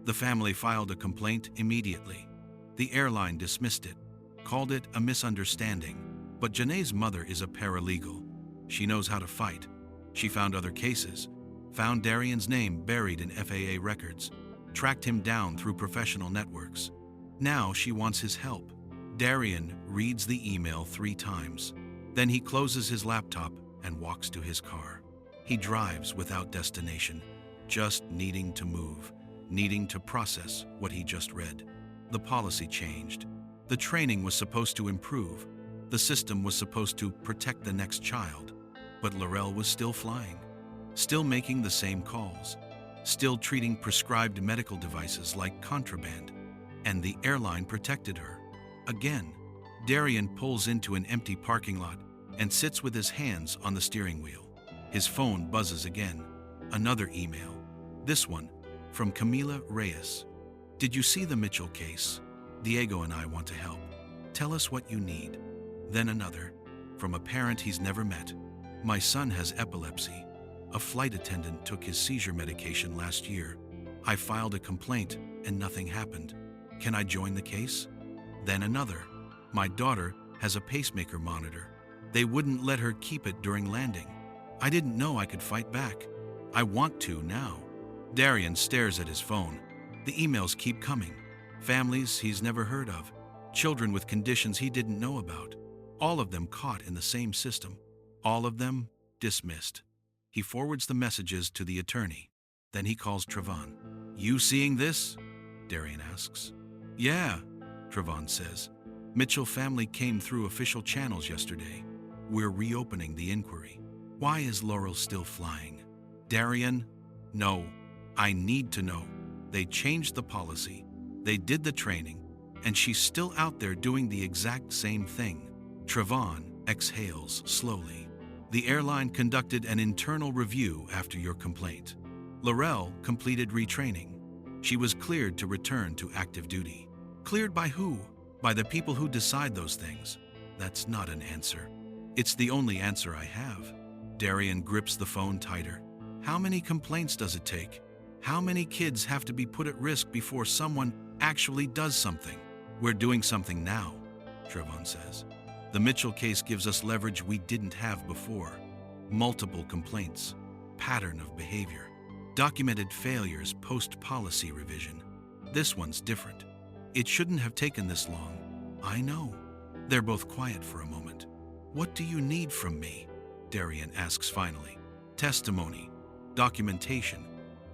The family filed a complaint immediately. The airline dismissed it, called it a misunderstanding. But Janae's mother is a paralegal. She knows how to fight. She found other cases, found Darian's name buried in FAA records, tracked him down through professional networks. Now she wants his help. Darian reads the email 3 times. Then he closes his laptop and walks to his car. He drives without destination, just needing to move, needing to process what he just read. The policy changed. The training was supposed to improve. The system was supposed to protect the next child. But Laurel was still flying, still making the same calls, still treating prescribed medical devices like contraband. And the airline protected her. Again, Darian pulls into an empty parking lot and sits with his hands on the steering wheel. His phone buzzes again. Another email. This one from Camila Reyes. Did you see the Mitchell case? Diego and I want to help. Tell us what you need. Then another from a parent he's never met. My son has epilepsy. A flight attendant took his seizure medication last year. I filed a complaint and nothing happened. Can I join the case? Then another. My daughter has a pacemaker monitor. They wouldn't let her keep it during landing. I didn't know I could fight back. I want to now. Darian stares at his phone. The emails keep coming. Families he's never heard of. Children with conditions he didn't know about. All of them caught in the same system. All of them dismissed. He forwards the messages to the attorney. Then he calls Trevon. You seeing this? Darian asks. Yeah, Trevon says. Mitchell family came through official channels yesterday. We're reopening the inquiry. Why is Laurel still flying? Darian? No. I need to know. They changed the policy. They did the training. And she's still out there doing the exact same thing. Trevon exhales slowly. The airline conducted an internal review after your complaint. Laurel completed retraining. She was cleared to return to active duty. Cleared by who? By the people who decide those things. That's not an answer. It's the only answer I have. Darian grips the phone tighter. How many complaints does it take? How many kids have to be put at risk before someone actually does something? We're doing something now, Trevon says. The Mitchell case gives us leverage we didn't have before. Multiple complaints, pattern of behavior, documented failures post-policy revision. This one's different. It shouldn't have taken this long. I know. They're both quiet for a moment. What do you need from me? Darian asks finally. Testimony, documentation,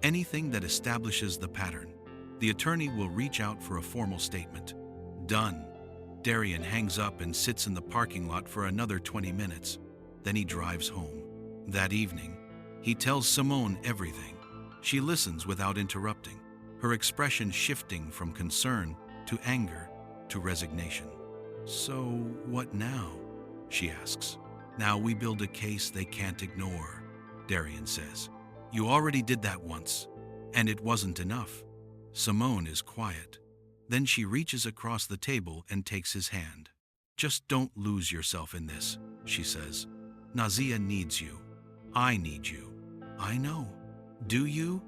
anything that establishes the pattern. The attorney will reach out for a formal statement. Done. Darian hangs up and sits in the parking lot for another 20 minutes. Then he drives home. That evening, he tells Simone everything. She listens without interrupting, her expression shifting from concern to anger to resignation. So what now? She asks. Now we build a case they can't ignore, Darian says. You already did that once, and it wasn't enough. Simone is quiet. Then she reaches across the table and takes his hand. Just don't lose yourself in this, she says. Nazia needs you. I need you. I know. Do you?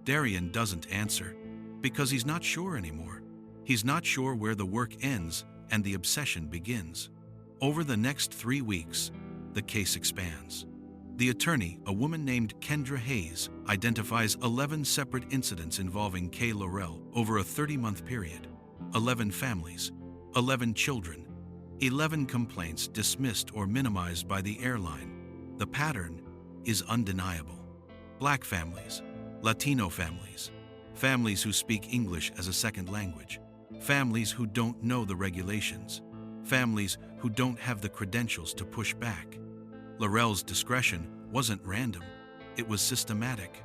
Darian doesn't answer, because he's not sure anymore. He's not sure where the work ends and the obsession begins. Over the next 3 weeks, the case expands. The attorney, a woman named Kendra Hayes, identifies 11 separate incidents involving Kay Laurel over a 30-month period. 11 families, 11 children, 11 complaints dismissed or minimized by the airline. The pattern is undeniable. Black families, Latino families, families who speak English as a second language, families who don't know the regulations, families who don't have the credentials to push back. Laurel's discretion wasn't random, it was systematic.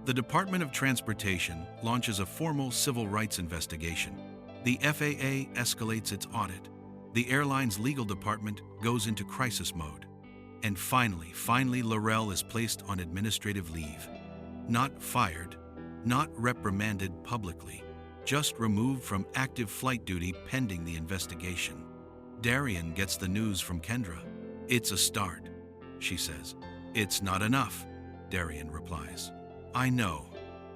The Department of Transportation launches a formal civil rights investigation. The FAA escalates its audit. The airline's legal department goes into crisis mode. And finally, Laurel is placed on administrative leave. Not fired, not reprimanded publicly, just removed from active flight duty pending the investigation. Darian gets the news from Kendra. "It's a start," she says. "It's not enough," Darian replies. "I know,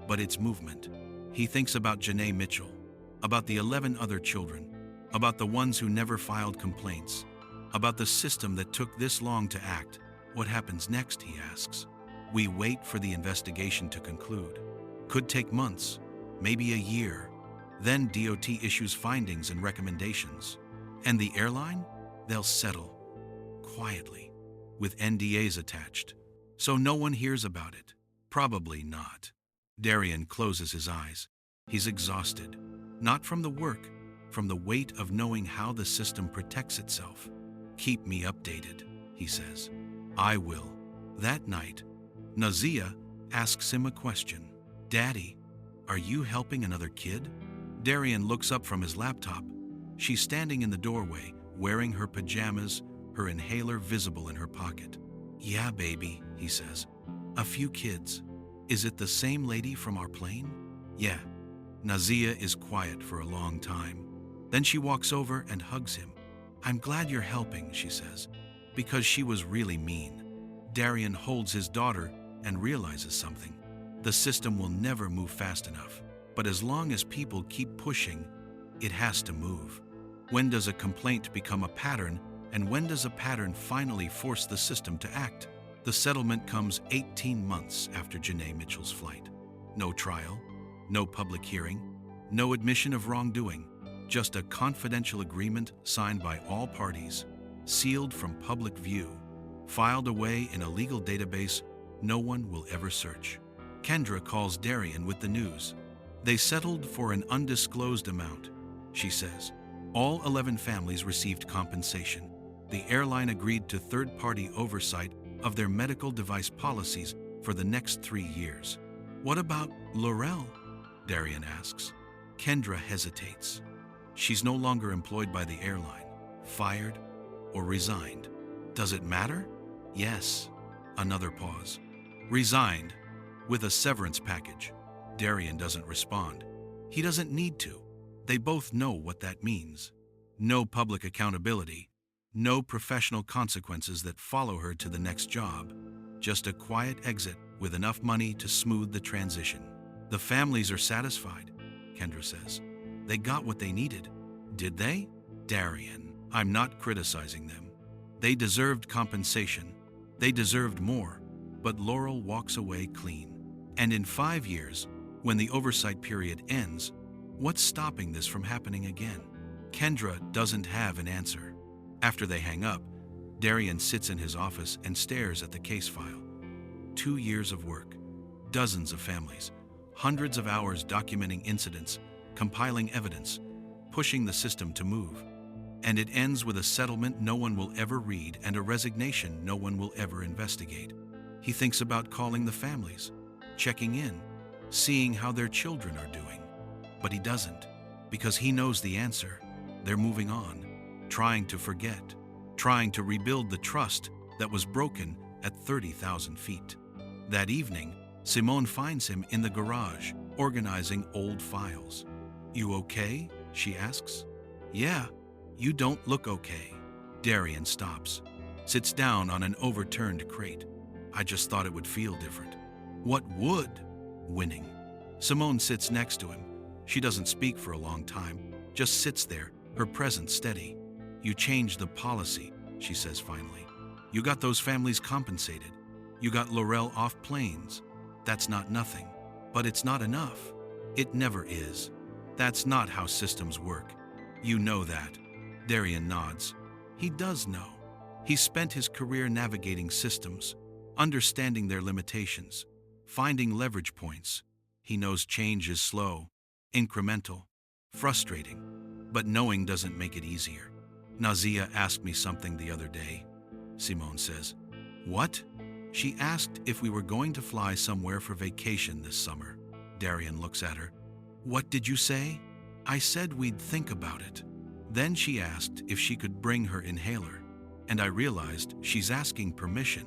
but it's movement." He thinks about Janae Mitchell, about the 11 other children, about the ones who never filed complaints, about the system that took this long to act. What happens next, he asks. We wait for the investigation to conclude. Could take months, maybe a year. Then DOT issues findings and recommendations. And the airline? They'll settle. Quietly, with NDAs attached. So no one hears about it. Probably not. Darian closes his eyes. He's exhausted. Not from the work, from the weight of knowing how the system protects itself. "Keep me updated," he says. "I will." That night, Nazia asks him a question. "Daddy, are you helping another kid?" Darian looks up from his laptop. She's standing in the doorway, wearing her pajamas, her inhaler visible in her pocket. "Yeah, baby," he says. "A few kids. Is it the same lady from our plane?" "Yeah." Nazia is quiet for a long time. Then she walks over and hugs him. "I'm glad you're helping," she says, "because she was really mean." Darian holds his daughter and realizes something. The system will never move fast enough, but as long as people keep pushing, it has to move. When does a complaint become a pattern, and when does a pattern finally force the system to act? The settlement comes 18 months after Janae Mitchell's flight. No trial, no public hearing, no admission of wrongdoing, just a confidential agreement signed by all parties, sealed from public view, filed away in a legal database no one will ever search. Kendra calls Darian with the news. They settled for an undisclosed amount, she says. All 11 families received compensation. The airline agreed to third-party oversight of their medical device policies for the next 3 years. "What about Laurel?" Darian asks. Kendra hesitates. She's no longer employed by the airline, fired, or resigned. "Does it matter?" "Yes." Another pause. "Resigned, with a severance package." Darian doesn't respond. He doesn't need to. They both know what that means. No public accountability, no professional consequences that follow her to the next job. Just a quiet exit with enough money to smooth the transition. "The families are satisfied," Kendra says. "They got what they needed." "Did they?" "Darian, I'm not criticizing them. They deserved compensation. They deserved more." But Laurel walks away clean. And in 5 years, when the oversight period ends, what's stopping this from happening again? Kendra doesn't have an answer. After they hang up, Darian sits in his office and stares at the case file. 2 years of work, dozens of families, hundreds of hours documenting incidents, compiling evidence, pushing the system to move. And it ends with a settlement no one will ever read and a resignation no one will ever investigate. He thinks about calling the families, checking in, seeing how their children are doing. But he doesn't, because he knows the answer. They're moving on, trying to forget, trying to rebuild the trust that was broken at 30,000 feet. That evening, Simone finds him in the garage, organizing old files. "You okay?" she asks. "Yeah, you don't look okay." Darian stops, sits down on an overturned crate. "I just thought it would feel different." "What would?" "Winning." Simone sits next to him. She doesn't speak for a long time, just sits there, her presence steady. "You changed the policy," she says finally. "You got those families compensated. You got Laurel off planes. That's not nothing. But it's not enough. It never is. That's not how systems work. You know that." Darian nods. He does know. He's spent his career navigating systems, understanding their limitations, finding leverage points. He knows change is slow, incremental, frustrating, but knowing doesn't make it easier. "Nazia asked me something the other day," Simone says. "What?" She asked if we were going to fly somewhere for vacation this summer. Darian looks at her. What did you say? I said we'd think about it. Then she asked if she could bring her inhaler, and I realized she's asking permission.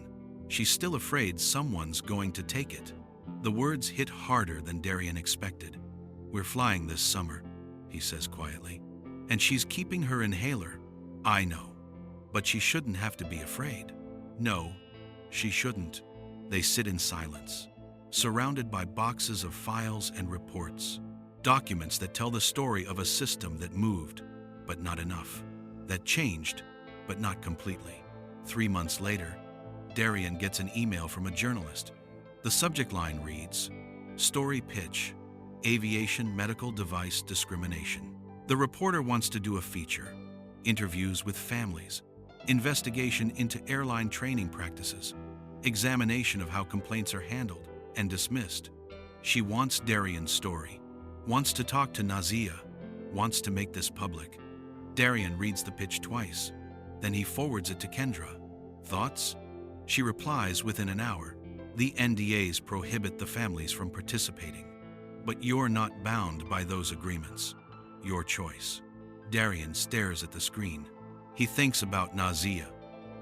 She's still afraid someone's going to take it. The words hit harder than Darian expected. We're flying this summer, he says quietly, and she's keeping her inhaler. I know, but she shouldn't have to be afraid. No, she shouldn't. They sit in silence, surrounded by boxes of files and reports, documents that tell the story of a system that moved, but not enough, that changed, but not completely. 3 months later, Darian gets an email from a journalist. The subject line reads, "Story pitch, aviation medical device discrimination." The reporter wants to do a feature, interviews with families, investigation into airline training practices, examination of how complaints are handled and dismissed. She wants Darian's story, wants to talk to Nazia, wants to make this public. Darian reads the pitch twice. Then he forwards it to Kendra. Thoughts? She replies within an hour. The NDAs prohibit the families from participating. But you're not bound by those agreements. Your choice. Darian stares at the screen. He thinks about Nazia,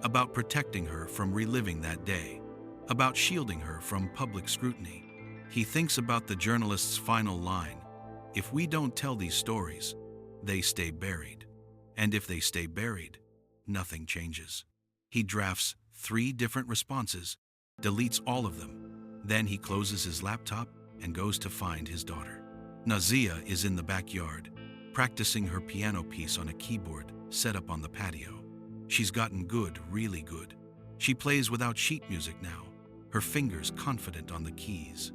about protecting her from reliving that day, about shielding her from public scrutiny. He thinks about the journalist's final line. If we don't tell these stories, they stay buried. And if they stay buried, nothing changes. He drafts 3 different responses, deletes all of them. Then he closes his laptop and goes to find his daughter. Nazia is in the backyard, practicing her piano piece on a keyboard set up on the patio. She's gotten good, really good. She plays without sheet music now, her fingers confident on the keys.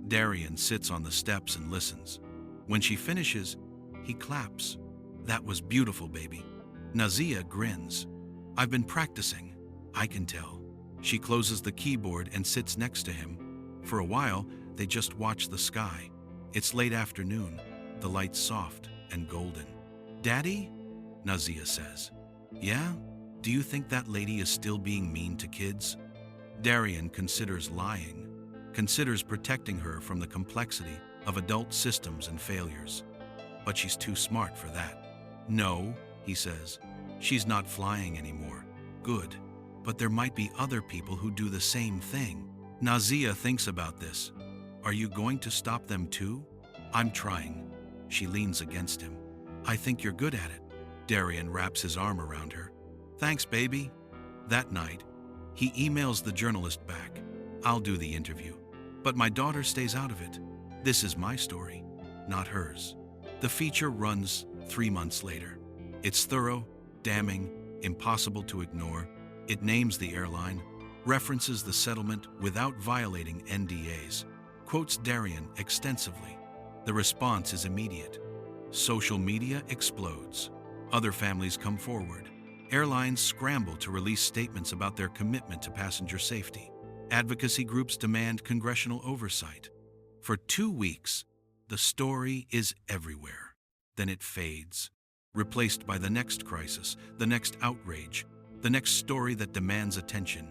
Darian sits on the steps and listens. When she finishes, he claps. That was beautiful, baby. Nazia grins. I've been practicing, I can tell. She closes the keyboard and sits next to him. For a while, they just watch the sky. It's late afternoon, the lights soft and golden. Daddy? Nazia says. Yeah? Do you think that lady is still being mean to kids? Darian considers lying, considers protecting her from the complexity of adult systems and failures. But she's too smart for that. No, he says. She's not flying anymore. Good. But there might be other people who do the same thing. Nazia thinks about this. Are you going to stop them too? I'm trying. She leans against him. I think you're good at it. Darian wraps his arm around her. Thanks, baby. That night, he emails the journalist back. I'll do the interview, but my daughter stays out of it. This is my story, not hers. The feature runs 3 months later. It's thorough, damning, impossible to ignore. It names the airline, references the settlement without violating NDAs, quotes Darian extensively. The response is immediate. Social media explodes. Other families come forward. Airlines scramble to release statements about their commitment to passenger safety. Advocacy groups demand congressional oversight. For 2 weeks, the story is everywhere. Then it fades, replaced by the next crisis, the next outrage, the next story that demands attention.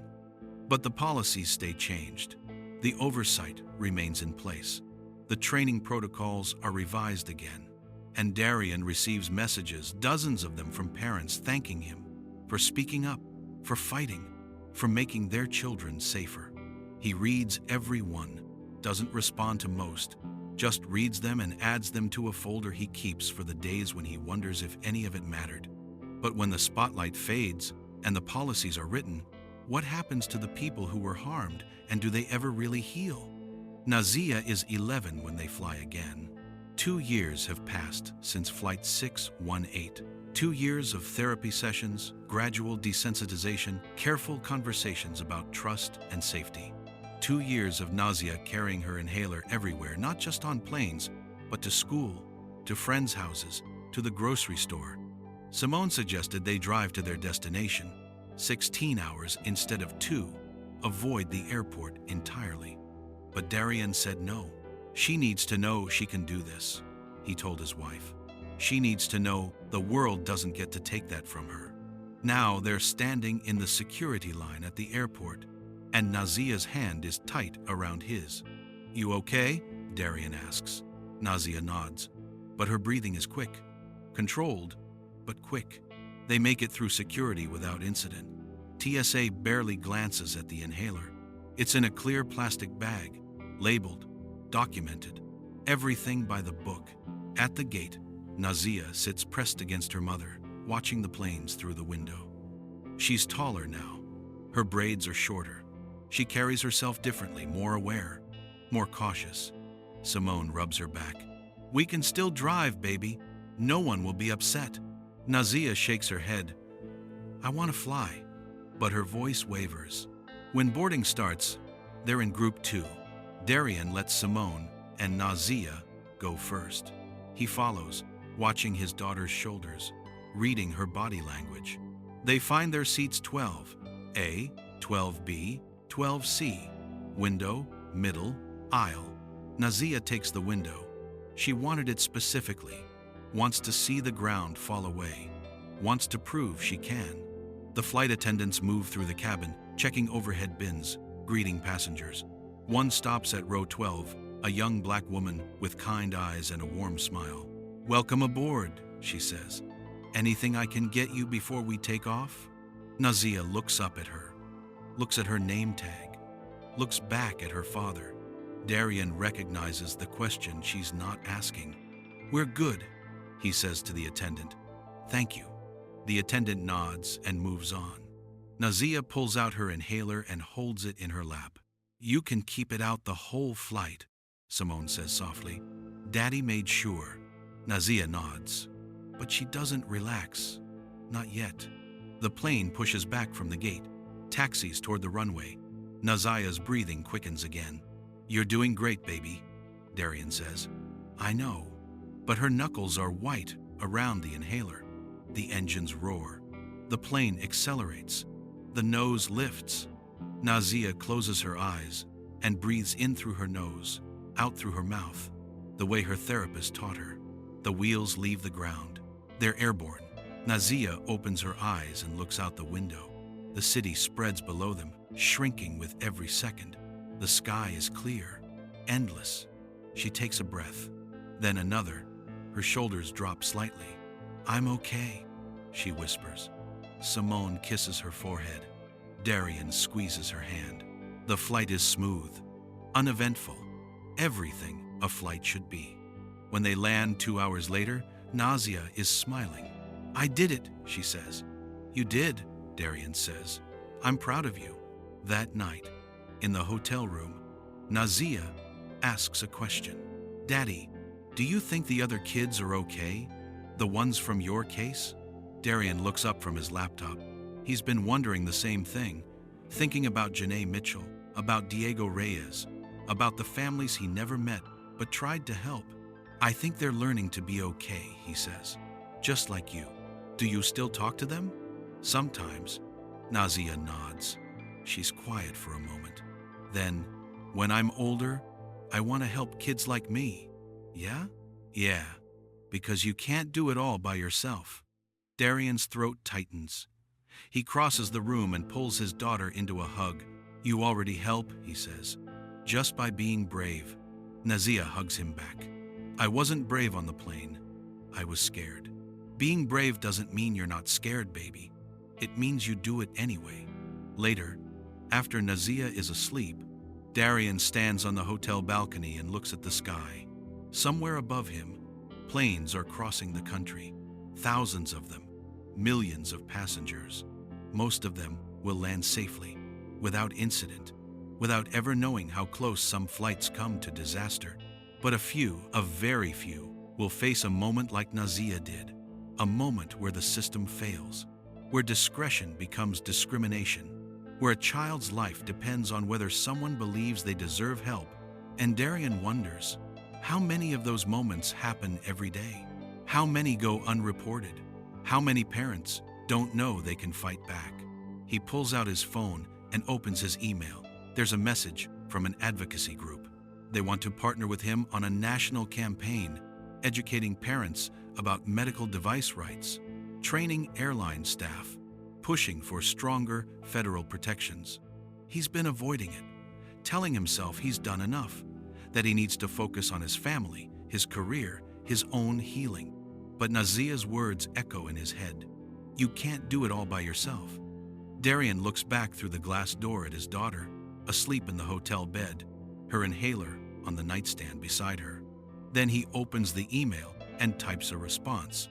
But the policies stay changed. The oversight remains in place. The training protocols are revised again. And Darian receives messages, dozens of them from parents thanking him for speaking up, for fighting, for making their children safer. He reads every one, doesn't respond to most, just reads them and adds them to a folder he keeps for the days when he wonders if any of it mattered. But when the spotlight fades and the policies are written, what happens to the people who were harmed, and do they ever really heal? Nazia is 11 when they fly again. 2 years have passed since Flight 618. 2 years of therapy sessions, gradual desensitization, careful conversations about trust and safety. 2 years of Nazia carrying her inhaler everywhere, not just on planes, but to school, to friends' houses, to the grocery store. Simone suggested they drive to their destination, 16 hours instead of 2, avoid the airport entirely. But Darian said no. She needs to know she can do this, he told his wife. She needs to know the world doesn't get to take that from her. Now they're standing in the security line at the airport. and Nazia's hand is tight around his. "You okay?" Darian asks. Nazia nods, but her breathing is quick. Controlled, but quick. They make it through security without incident. TSA barely glances at the inhaler. It's in a clear plastic bag, labeled, documented, everything by the book. At the gate, Nazia sits pressed against her mother, watching the planes through the window. She's taller now. Her braids are shorter. She carries herself differently, more aware, more cautious. Simone rubs her back. "We can still drive, baby. No one will be upset." Nazia shakes her head. "I want to fly," but her voice wavers. When boarding starts, they're in group 2. Darian lets Simone and Nazia go first. He follows, watching his daughter's shoulders, reading her body language. They find their seats 12A, 12B, 12C, window, middle, aisle. Nazia takes the window. She wanted it specifically, wants to see the ground fall away, wants to prove she can. The flight attendants move through the cabin, checking overhead bins, greeting passengers. One stops at row 12, a young black woman with kind eyes and a warm smile. "Welcome aboard," she says. "Anything I can get you before we take off?" Nazia looks up at her, looks at her name tag, looks back at her father. Darian recognizes the question she's not asking. "We're good," he says to the attendant. "Thank you." The attendant nods and moves on. Nazia pulls out her inhaler and holds it in her lap. "You can keep it out the whole flight," Simone says softly. "Daddy made sure." Nazia nods, but she doesn't relax. Not yet. The plane pushes back from the gate, taxis toward the runway. Nazia's breathing quickens again. "You're doing great, baby," Darian says. "I know." But her knuckles are white around the inhaler. The engines roar. The plane accelerates. The nose lifts. Nazia closes her eyes and breathes in through her nose, out through her mouth, the way her therapist taught her. The wheels leave the ground. They're airborne. Nazia opens her eyes and looks out the window. The city spreads below them, shrinking with every second. The sky is clear, endless. She takes a breath, then another. Her shoulders drop slightly. "I'm okay," she whispers. Simone kisses her forehead. Darian squeezes her hand. The flight is smooth, uneventful, everything a flight should be. When they land 2 hours later, Nazia is smiling. "I did it," she says. "You did," Darian says. "I'm proud of you." That night, in the hotel room, Nazia asks a question. "Daddy, do you think the other kids are okay? The ones from your case?" Darian looks up from his laptop. He's been wondering the same thing, thinking about Janae Mitchell, about Diego Reyes, about the families he never met but tried to help. "I think they're learning to be okay," he says. "Just like you. Do you still talk to them?" "Sometimes." Nazia nods. She's quiet for a moment. Then, "When I'm older, I want to help kids like me." "Yeah?" "Yeah. Because you can't do it all by yourself." Darian's throat tightens. He crosses the room and pulls his daughter into a hug. "You already help," he says, "just by being brave." Nazia hugs him back. "I wasn't brave on the plane. I was scared." Being brave doesn't mean you're not scared, baby. It means you do it anyway. Later, after Nazia is asleep, Darian stands on the hotel balcony and looks at the sky. Somewhere above him, planes are crossing the country. Thousands of them, millions of passengers. Most of them will land safely, without incident, without ever knowing how close some flights come to disaster. But a few, a very few, will face a moment like Nazia did, a moment where the system fails, where discretion becomes discrimination, where a child's life depends on whether someone believes they deserve help. And Darian wonders, how many of those moments happen every day? How many go unreported? How many parents don't know they can fight back? He pulls out his phone and opens his email. There's a message from an advocacy group. They want to partner with him on a national campaign, educating parents about medical device rights, training airline staff, pushing for stronger federal protections. He's been avoiding it, telling himself he's done enough, that he needs to focus on his family, his career, his own healing. But Nazia's words echo in his head. You can't do it all by yourself. Darian looks back through the glass door at his daughter, asleep in the hotel bed, her inhaler on the nightstand beside her. Then he opens the email and types a response.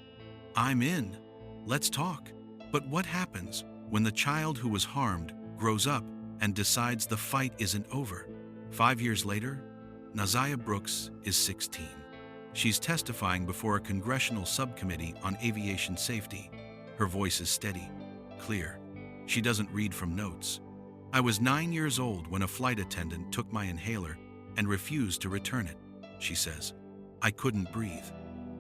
I'm in. Let's talk. But what happens when the child who was harmed grows up and decides the fight isn't over? 5 years later, Nazia Brooks is 16. She's testifying before a congressional subcommittee on aviation safety. Her voice is steady, clear. She doesn't read from notes. I was 9 years old when a flight attendant took my inhaler and refused to return it, she says. I couldn't breathe.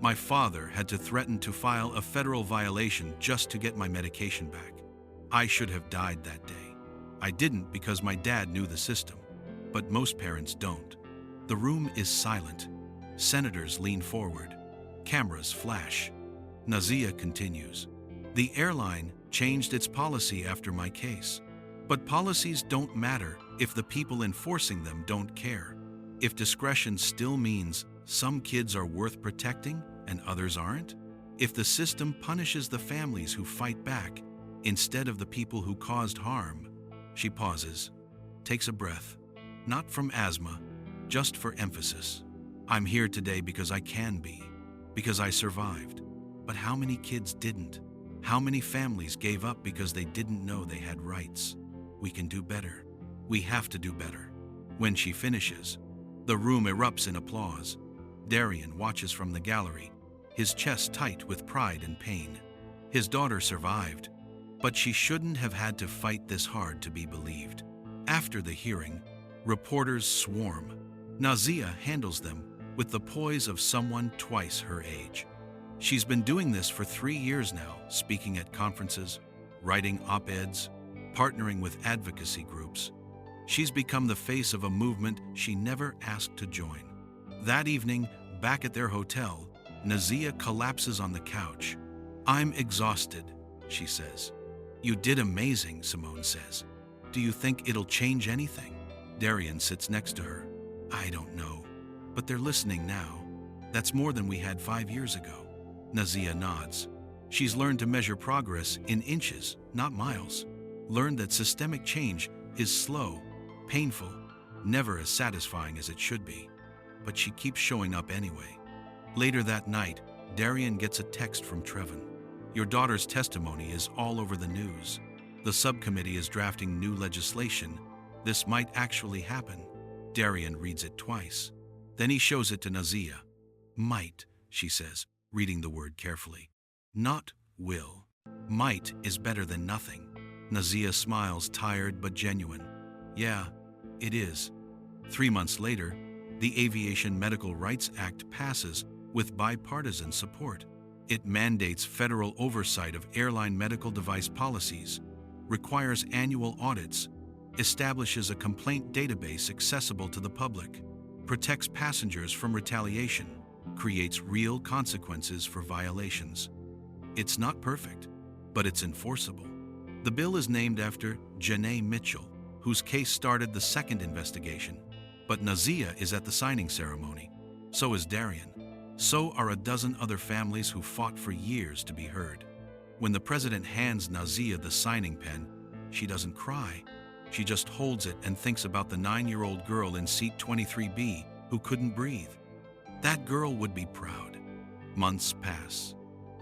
My father had to threaten to file a federal violation just to get my medication back. I should have died that day. I didn't because my dad knew the system, but most parents don't. The room is silent. Senators lean forward. Cameras flash. Nazia continues. The airline changed its policy after my case. But policies don't matter if the people enforcing them don't care. If discretion still means some kids are worth protecting and others aren't? If the system punishes the families who fight back instead of the people who caused harm? She pauses, takes a breath, not from asthma, just for emphasis. I'm here today because I can be, because I survived. But how many kids didn't? How many families gave up because they didn't know they had rights? We can do better. We have to do better. When she finishes, the room erupts in applause. Darian watches from the gallery, his chest tight with pride and pain. His daughter survived, but she shouldn't have had to fight this hard to be believed. After the hearing, reporters swarm. Nazia handles them with the poise of someone twice her age. She's been doing this for 3 years now, speaking at conferences, writing op-eds, partnering with advocacy groups. She's become the face of a movement she never asked to join. That evening, back at their hotel, Nazia collapses on the couch. I'm exhausted, she says. You did amazing, Simone says. Do you think it'll change anything? Darian sits next to her. I don't know, but they're listening now. That's more than we had 5 years ago. Nazia nods. She's learned to measure progress in inches, not miles. Learned that systemic change is slow, painful, never as satisfying as it should be. But she keeps showing up anyway. Later that night, Darian gets a text from Trevin. Your daughter's testimony is all over the news. The subcommittee is drafting new legislation. This might actually happen. Darian reads it twice. Then he shows it to Nazia. Might, she says, reading the word carefully. Not will. Might is better than nothing. Nazia smiles, tired but genuine. Yeah, it is. 3 months later, the Aviation Medical Rights Act passes with bipartisan support. It mandates federal oversight of airline medical device policies, requires annual audits, establishes a complaint database accessible to the public, protects passengers from retaliation, creates real consequences for violations. It's not perfect, but it's enforceable. The bill is named after Janae Mitchell, whose case started the second investigation. But Nazia is at the signing ceremony. So is Darian. So are a dozen other families who fought for years to be heard. When the president hands Nazia the signing pen, she doesn't cry. She just holds it and thinks about the 9-year-old girl in seat 23B who couldn't breathe. That girl would be proud. Months pass,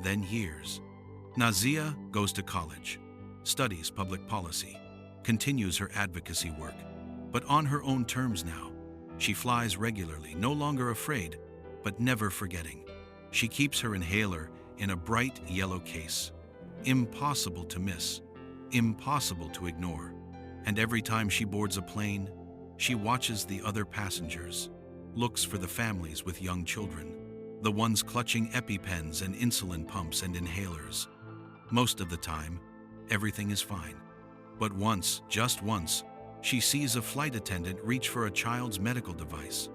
then years. Nazia goes to college, studies public policy, continues her advocacy work, but on her own terms now. She flies regularly, no longer afraid, but never forgetting. She keeps her inhaler in a bright yellow case. Impossible to miss, impossible to ignore. And every time she boards a plane, she watches the other passengers, looks for the families with young children, the ones clutching EpiPens and insulin pumps and inhalers. Most of the time, everything is fine. But once, just once, she sees a flight attendant reach for a child's medical device.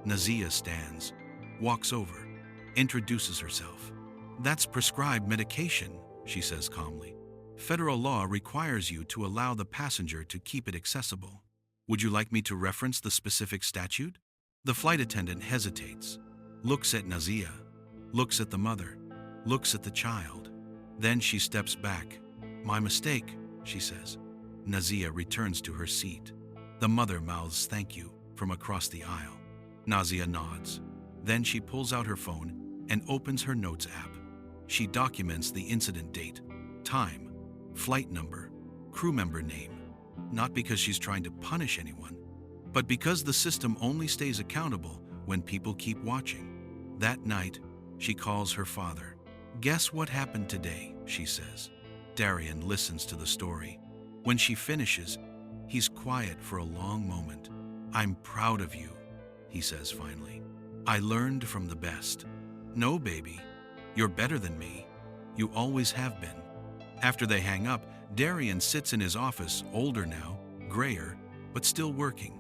Nazia stands, walks over, introduces herself. That's prescribed medication, she says calmly. Federal law requires you to allow the passenger to keep it accessible. Would you like me to reference the specific statute? The flight attendant hesitates, looks at Nazia, looks at the mother, looks at the child. Then she steps back. "My mistake," she says. Nazia returns to her seat. The mother mouths "thank you" from across the aisle. Nazia nods. Then she pulls out her phone and opens her notes app. She documents the incident date, time, flight number, crew member name, not because she's trying to punish anyone, but because the system only stays accountable when people keep watching. That night, she calls her father. "Guess what happened today?" she says. Darian listens to the story. When she finishes, he's quiet for a long moment. "I'm proud of you," he says finally. "I learned from the best." "No, baby, you're better than me. You always have been." After they hang up, Darian sits in his office, older now, grayer, but still working,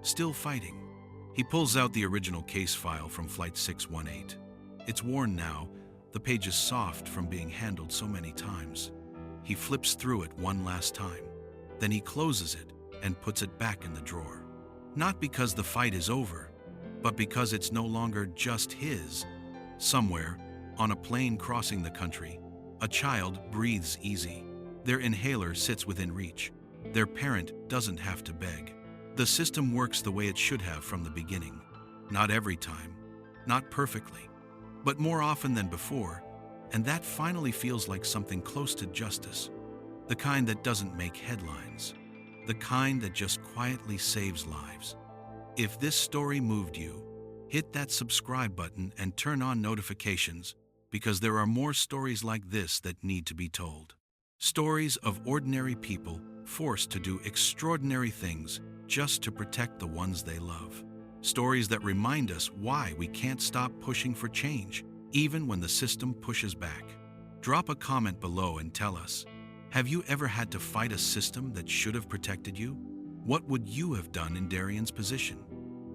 still fighting. He pulls out the original case file from Flight 618. It's worn now, the page is soft from being handled so many times. He flips through it one last time. Then he closes it and puts it back in the drawer. Not because the fight is over, but because it's no longer just his. Somewhere, on a plane crossing the country, a child breathes easy. Their inhaler sits within reach. Their parent doesn't have to beg. The system works the way it should have from the beginning. Not every time, not perfectly, but more often than before, and that finally feels like something close to justice. The kind that doesn't make headlines. The kind that just quietly saves lives. If this story moved you, hit that subscribe button and turn on notifications, because there are more stories like this that need to be told. Stories of ordinary people forced to do extraordinary things just to protect the ones they love. Stories that remind us why we can't stop pushing for change, even when the system pushes back. Drop a comment below and tell us, have you ever had to fight a system that should have protected you? What would you have done in Darian's position?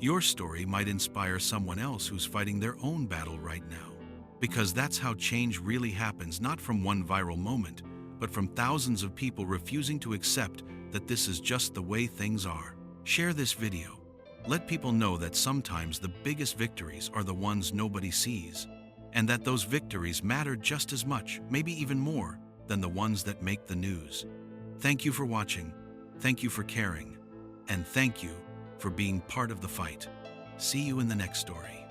Your story might inspire someone else who's fighting their own battle right now. Because that's how change really happens, not from one viral moment, but from thousands of people refusing to accept that this is just the way things are. Share this video. Let people know that sometimes the biggest victories are the ones nobody sees, and that those victories matter just as much, maybe even more, than the ones that make the news. Thank you for watching, thank you for caring, and thank you for being part of the fight. See you in the next story.